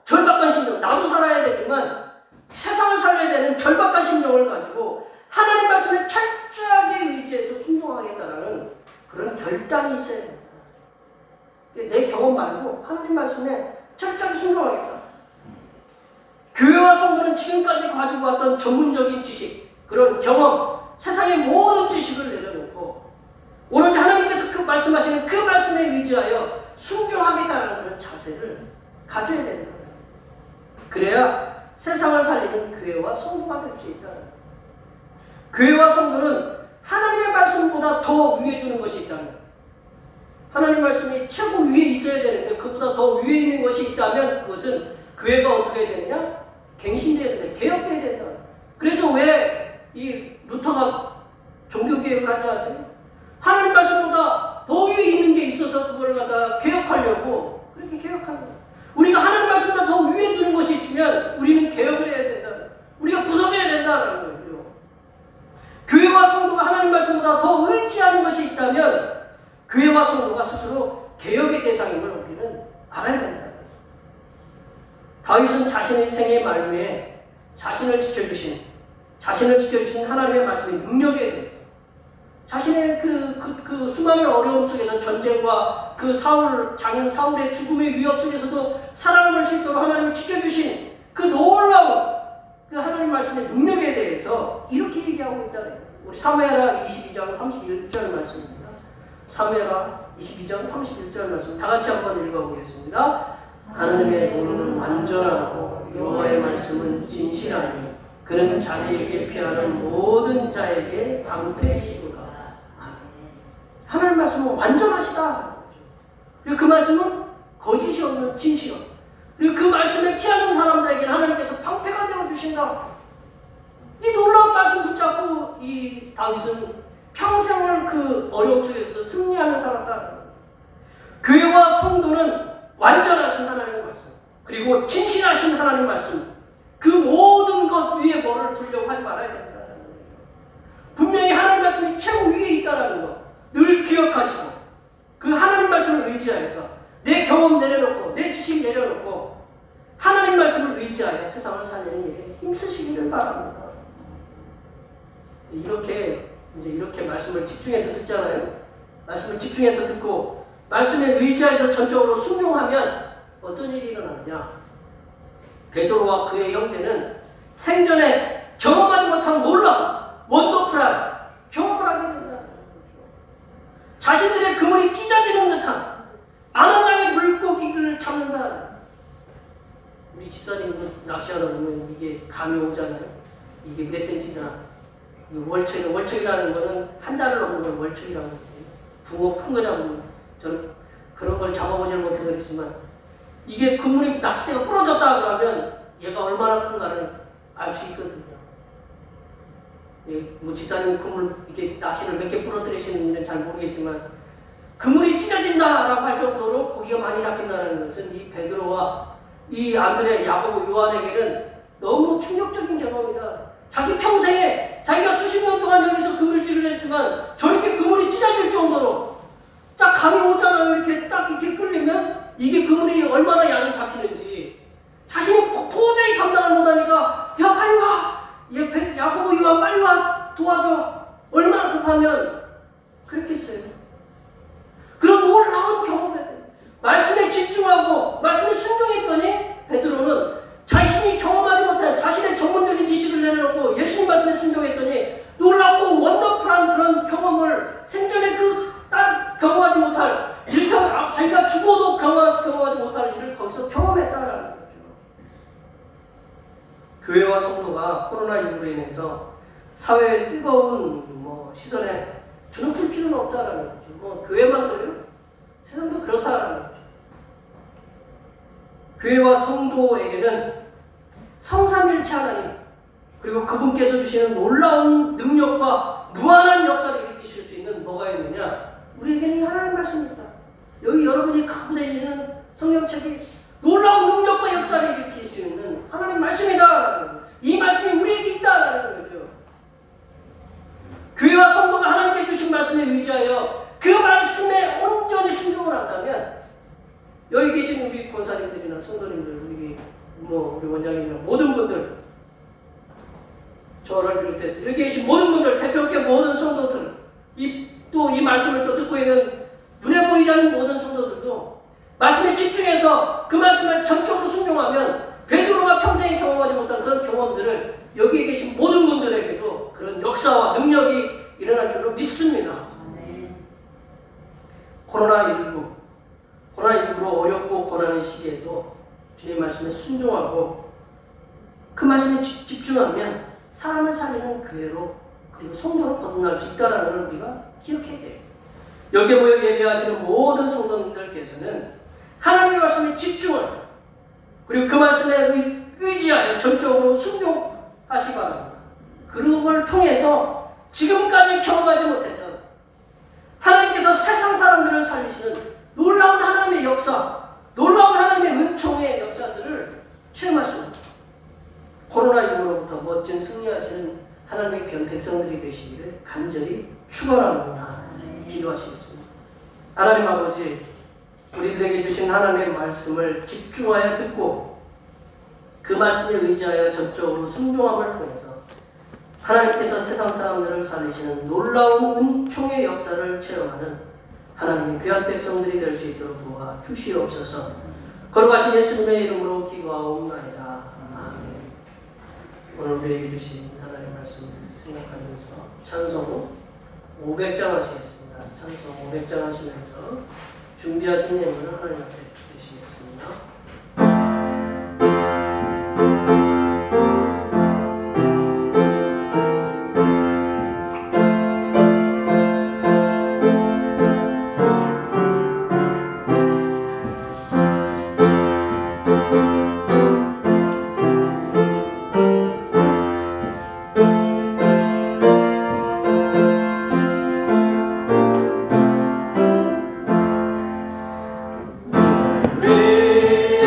절박한 심정, 나도 살아야 되지만 세상을 살려야 되는 절박한 심정을 가지고 하나님 말씀에 철저하게 의지해서 순종하겠다는 그런 결단이 있어야 됩니다. 내 경험 말고 하나님 말씀에 철저하게 순종하겠다. 교회와 성도는 지금까지 가지고 왔던 전문적인 지식, 그런 경험, 세상의 모든 지식을 내려놓고 오로지 하나님께서 말씀하시는 그 말씀에 의지하여 순종하겠다는 그런 자세를 가져야 되는 거예요. 그래야 세상을 살리는 교회와 성도가 될 수 있다. 교회와 성도는 하나님의 말씀보다 더 위에 두는 것이 있다면, 하나님 말씀이 최고 위에 있어야 되는데 그보다 더 위에 있는 것이 있다면 그것은 교회가 어떻게 해야 되느냐? 갱신돼야 된다. 개혁돼야 된다. 그래서 왜 이 루터가 종교개혁을 하지 않으세요? 하나님 말씀보다 더 위에 있는 게 있어서 그걸 갖다 개혁하려고 그렇게 개혁하는 거예요. 우리가 하나님 말씀보다 더 위에 두는 것이 있으면 우리는 개혁을 해야 된다. 우리가 부서져야 된다는 거예요. 교회와 성도가 하나님 말씀보다 더 의지하는 것이 있다면 교회와 성도가 스스로 개혁의 대상임을 우리는 알아야 된다. 다윗은 자신의 생의 말미에 자신을 지켜주신 하나님의 말씀의 능력에 대해서 자신의 그 수많은 어려움 속에서 전쟁과 그 장인 사울의 죽음의 위협 속에서도 살아남을 수 있도록 하나님이 지켜주신 그 놀라운 그 하나님 말씀의 능력에 대해서 이렇게 얘기하고 있다는 거예요. 우리 사무엘하 22장 31절 말씀입니다. 사무엘하 22장 31절 말씀 다 같이 한번 읽어보겠습니다. 하나님의 도는 완전하고 여호와의 말씀은 진실하니 그는 자기에게 피하는 모든 자에게 방패시구나. 하나님 말씀은 완전하시다. 그리고 그 말씀은 거짓이 없는 진실이 없는. 그리고 그 말씀에 피하는 사람들에게는 하나님께서 방패가 되어주신다. 이 놀라운 말씀 붙잡고 이 다윗은 평생을 그 어려움 속에서도 승리하는 사람이다. 교회와 성도는 완전하신 하나님의 말씀, 그리고 진실하신 하나님의 말씀, 그 모든 것 위에 뭐를 두려고 하지 말아야 된다는 거예요. 분명히 하나님 말씀이 최고 위에 있다는 거 늘 기억하시고 그 하나님 말씀을 의지하여서 내 경험 내려놓고 내 지식 내려놓고 하나님 말씀을 의지하여 세상을 살리는 일에 힘쓰시기를 바랍니다. 이렇게 말씀을 집중해서 듣잖아요. 말씀을 집중해서 듣고 말씀에 의지해서 전적으로 순종하면 어떤 일이 일어나느냐? 베드로와 그의 형제는 생전에 경험하지 못한 놀라운 원더풀한 경험을 하게 된다. 자신들의 그물이 찢어지는 듯한 아름다운 물고기를 잡는다. 우리 집사님도 낚시하다 보면 이게 감이 오잖아요. 이게 몇 센치나. 월척이라는 거는 한 달을 넘는 걸 월척이라고 해요. 붕어 큰 거 잡으면 저는 그런 걸 잡아보지는 못해서 그렇지만 이게 그물이 낚싯대가 부러졌다 그러면 얘가 얼마나 큰가를 알 수 있거든요. 뭐 집사님이 그물 이게 낚시를 몇 개 부러뜨리시는 일은 잘 모르겠지만 그물이 찢어진다라고 할 정도로 고기가 많이 잡힌다는 것은 이 베드로와 이 안드레, 야고보, 요한에게는 너무 충격적인 경험이다. 자기 평생에 자기가 수십 년 동안 여기서 그물질을 했지만 저렇게 그물이 찢어질 정도로 딱 감이 오잖아요. 이렇게 딱 이렇게 끌리면 이게 그물이 얼마나 양이 잡히는지 자신이 도저히 감당을 못하니까 야 빨리 와! 야고보, 요한 빨리 와! 도와줘! 얼마나 급하면 그렇게 했어요. 그런 놀라운 경험을 했대요. 말씀에 집중하고 말씀에 순종했더니 베드로는 자신이 경험하지 못한 자신의 전문적인 지식을 내려놓고 예수님 말씀에 순종했더니 놀랍고 원더풀한 그런 경험을 생전에 딱 경험하지 못할 자기가 죽어도 경험하지 못할 일을 거기서 경험했다라는 거죠. 교회와 성도가 코로나19로 인해서 사회의 뜨거운 시선에 주눅들 필요는 없다라는 거죠. 교회만 그래요? 세상도 그렇다라는 거죠. 교회와 성도에게는 성삼일체 하나님 그리고 그분께서 주시는 놀라운 능력과 무한한 역사를 일으키실 수 있는 뭐가 있느냐? 우리에게는 이 하나님 말씀이 있다. 여기 여러분이 갖고 다니는 성경책이 놀라운 능력과 역사를 일으킬 수 있는 하나님 말씀이다. 이 말씀이 우리에게 있다라는 거죠. 교회와 성도가 하나님께 주신 말씀에 의지하여 그 말씀에 온전히 순종을 한다면 여기 계신 우리 권사님들이나 성도님들, 우리 원장님이나 모든 분들, 저를 비롯해서 여기 계신 모든 분들, 대표께 모든 성도들, 또 이 말씀을 또 듣고 있는 눈에 보이지 않는 모든 성도들도 말씀에 집중해서 그 말씀에 전적으로 순종하면 베드로가 평생에 경험하지 못한 그런 경험들을 여기에 계신 모든 분들에게도 그런 역사와 능력이 일어날 줄로 믿습니다. 코로나19로 어렵고 고난의 시기에도 주님 말씀에 순종하고 그 말씀에 집중하면 사람을 살리는 교회로 그리고 성도로 거듭날 수 있다는 걸 우리가 기억해야 돼요. 여기에 모여 예배하시는 모든 성도님들께서는 하나님의 말씀에 집중을 그리고 그 말씀에 의지하여 전적으로 순종하시기 바랍니다. 그런 걸 통해서 지금까지 경험하지 못했던 하나님께서 세상 사람들을 살리시는 놀라운 하나님의 역사, 놀라운 하나님의 은총의 역사들을 체험하시면서 코로나19로부터 멋진 승리하시는 하나님의 귀한 백성들이 되시기를 간절히 축원합니다. 기도하시겠습니다. 하나님 아버지, 우리들에게 주신 하나님의 말씀을 집중하여 듣고 그 말씀에 의지하여 전적으로 순종함을 통해서 하나님께서 세상 사람들을 살리시는 놀라운 은총의 역사를 체험하는 하나님의 귀한 백성들이 될 수 있도록 도와 주시옵소서. 거룩하신 예수님의 이름으로 기도하옵나이다. 아멘. 오늘 우리에게 주신 하나님의 말씀을 생각하면서 찬송 500장 하시겠습니다. 찬송 500장 하시면서 준비하신 예물을 하나님 앞에 드리시겠습니다. 내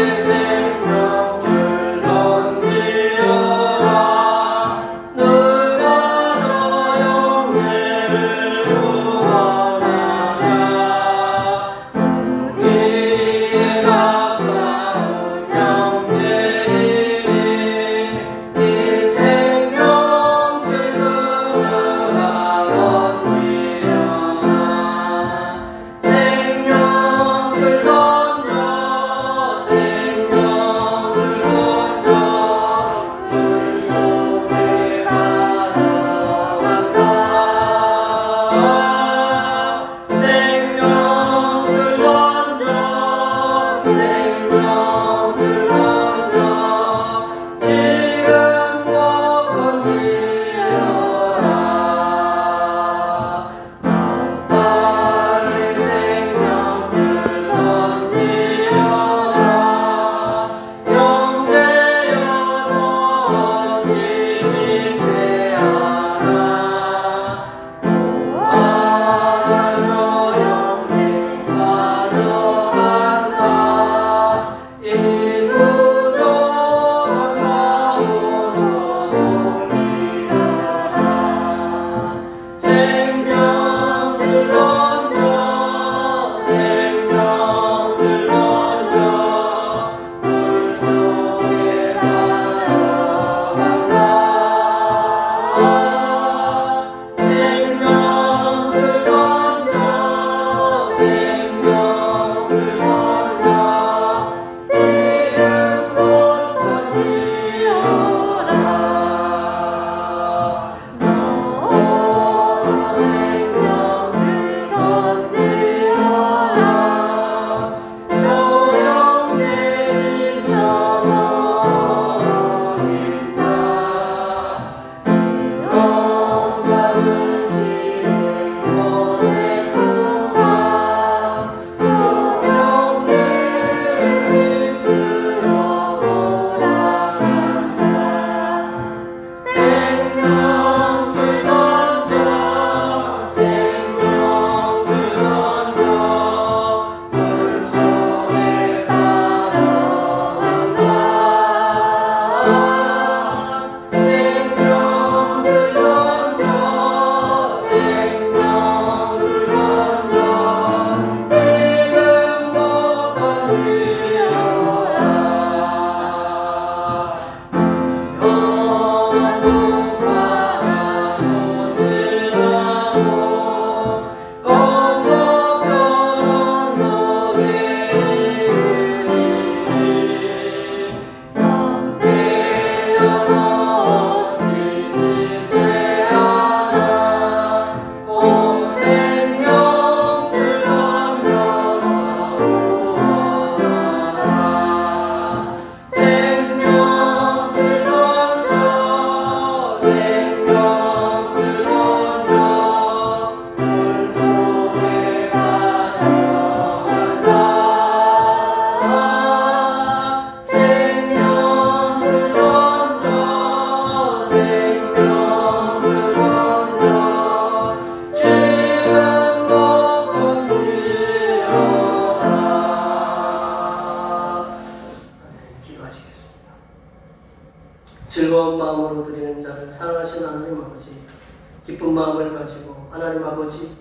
기쁜 마음을 가지고 하나님 아버지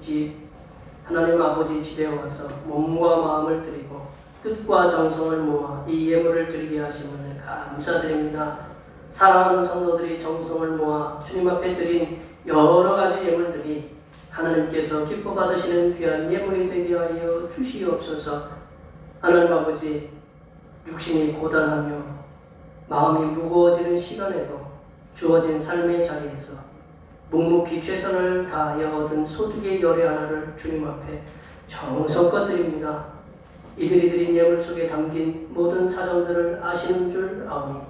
집에 와서 몸과 마음을 드리고 뜻과 정성을 모아 이 예물을 드리게 하심을 감사드립니다. 사랑하는 성도들이 정성을 모아 주님 앞에 드린 여러 가지 예물들이 하나님께서 기뻐 받으시는 귀한 예물이 되게 하여 주시옵소서. 하나님 아버지, 육신이 고단하며 마음이 무거워지는 시간에도 주어진 삶의 자리에서 묵묵히 최선을 다하여 얻은 소득의 열의 하나를 주님 앞에 정성껏 드립니다. 이들이 드린 예물 속에 담긴 모든 사정들을 아시는 줄 아오니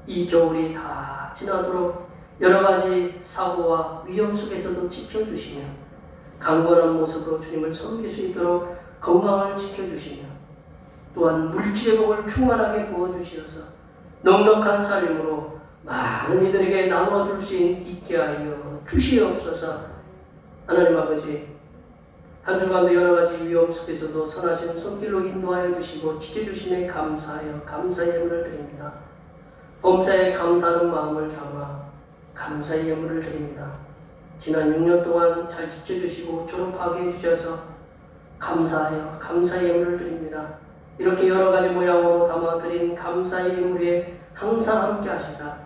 이 겨울이 다 지나도록 여러 가지 사고와 위험 속에서도 지켜주시며 강건한 모습으로 주님을 섬길 수 있도록 건강을 지켜주시며 또한 물질의 복을 충만하게 부어주시어서 넉넉한 살림으로 많은 이들에게 나눠줄 수 있게 하여 주시옵소서. 하나님 아버지, 한 주간도 여러 가지 위험 속에서도 선하신 손길로 인도하여 주시고 지켜주심에 감사하여 감사의 예물을 드립니다. 범사에 감사하는 마음을 담아 감사의 예물을 드립니다. 지난 6년 동안 잘 지켜주시고 졸업하게 해주셔서 감사하여 감사의 예물을 드립니다. 이렇게 여러 가지 모양으로 담아드린 감사의 예물에 항상 함께 하시사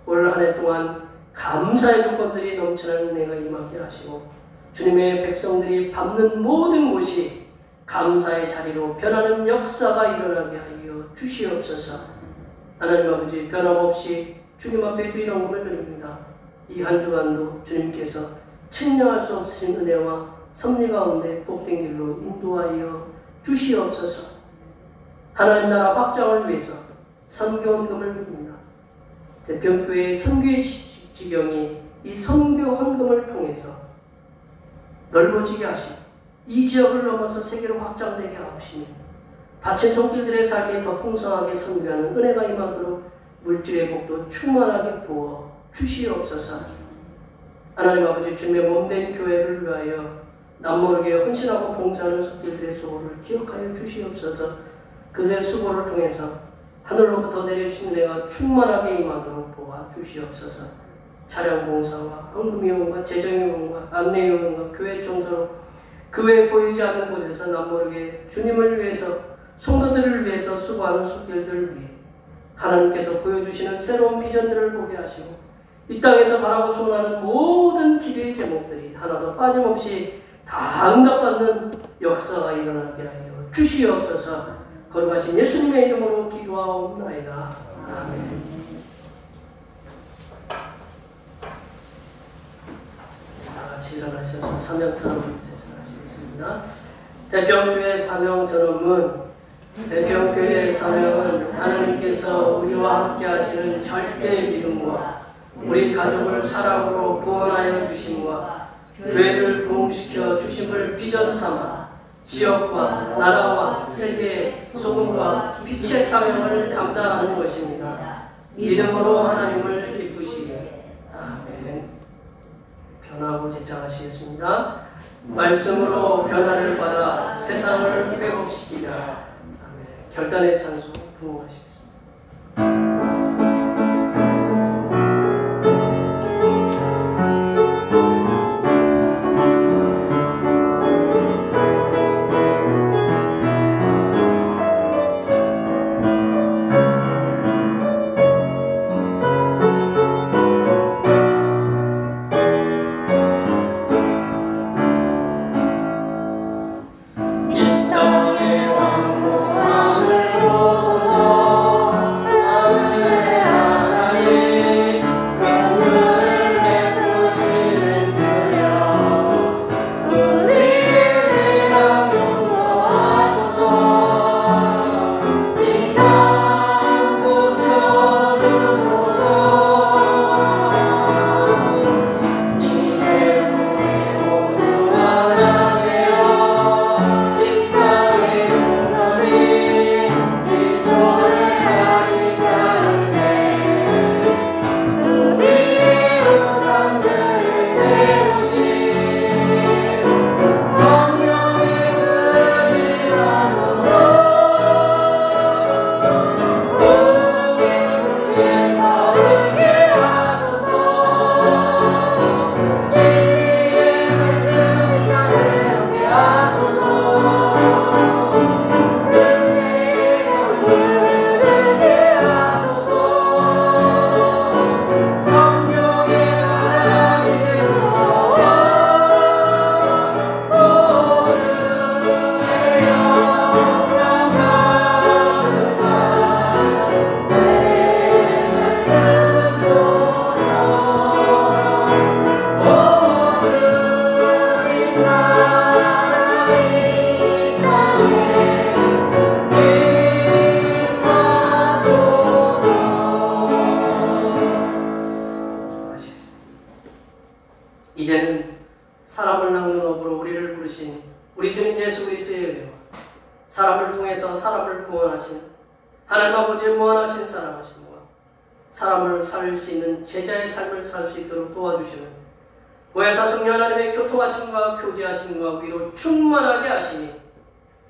올 한 해 동안 감사의 조건들이 넘치는 은혜가 임하게 하시고 주님의 백성들이 밟는 모든 곳이 감사의 자리로 변하는 역사가 일어나게 하여 주시옵소서. 하나님 아버지, 변함없이 주님 앞에 주일 헌금을 드립니다. 이 한 주간도 주님께서 측량할 수 없으신 은혜와 섭리 가운데 복된 길로 인도하여 주시옵소서. 하나님 나라 확장을 위해서 선교 헌금을 드립니다. 대평교회 선교의 지경이 이 선교 헌금을 통해서 넓어지게 하시고 이 지역을 넘어서 세계로 확장되게 하시며 바친 손길들의 삶이 더 풍성하게 선교하는 은혜가 임하도록 물질의 복도 충만하게 부어 주시옵소서. 하나님 아버지, 주님의 몸된 교회를 위하여 남모르게 헌신하고 봉사하는 손길들의 수고를 기억하여 주시옵소서. 그들의 수고를 통해서 하늘로부터 내려주신 은혜가 충만하게 임하도록 도와 주시옵소서. 차량 봉사와 헌금이용과 재정이용과 안내이용과 교회 청소로 그 외에 보이지 않는 곳에서 남모르게 주님을 위해서 성도들을 위해서 수고하는 손길들을 위해 하나님께서 보여주시는 새로운 비전들을 보게 하시고 이 땅에서 바라고 소원하는 모든 기도의 제목들이 하나도 빠짐없이 다 응답받는 역사가 일어나게 하여 주시옵소서. 거룩하신 예수님의 이름으로 기도하옵나이다. 아멘. 다같이 일어나셔서 사명선언을 제출하시겠습니다. 대평교회 사명선언문. 대평교회의 사명은 하나님께서 우리와 함께 하시는 절대 믿음과 우리 가족을 사랑으로 구원하여 주심과 교회를 부흥시켜 주심을 비전 삼아 지역과 나라와 세계의 소금과 빛의 사명을 감당하는 것입니다. 믿음으로 하나님을 기쁘시게. 아멘. 변화하고 제창하시겠습니다. 말씀으로 변화를 받아 세상을 회복시키자. 아멘. 결단의 찬송 부흥하시겠습니다. 이 땅의 황무함을 벗어서 예수 그리스도의 은혜와 사람을 통해서 사람을 구원하신 하나님 아버지의 무한하신 사랑하심과 사람을 살릴 수 있는 제자의 삶을 살 수 있도록 도와주시는 보혜사 성령 하나님의 교통하심과 교제하심과 위로 충만하게 하시니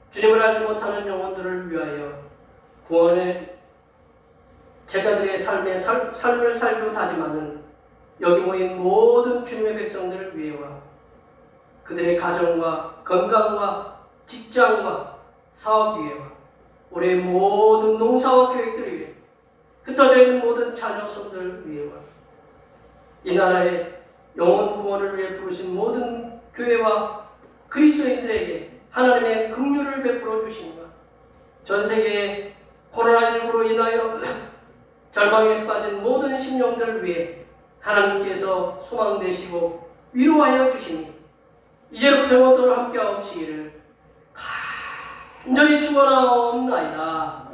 주님을 알지 못하는 영혼들을 위하여 구원의 제자들의 삶을 살기로 다짐하는 여기 모인 모든 주님의 백성들을 위해와 그들의 가정과 건강과 직장과 사업 위해와 올해의 모든 농사와 계획들을 위해 흩어져 있는 모든 자녀 손들 위해와 이 나라의 영혼 구원을 위해 부르신 모든 교회와 그리스도인들에게 하나님의 긍휼을 베풀어 주신다. 전 세계의 코로나19로 인하여 절망에 빠진 모든 심령들을 위해 하나님께서 소망 되시고 위로하여 주시니 이제로부터 영원토록 함께하옵시기를 간절히 축원하옵나이다.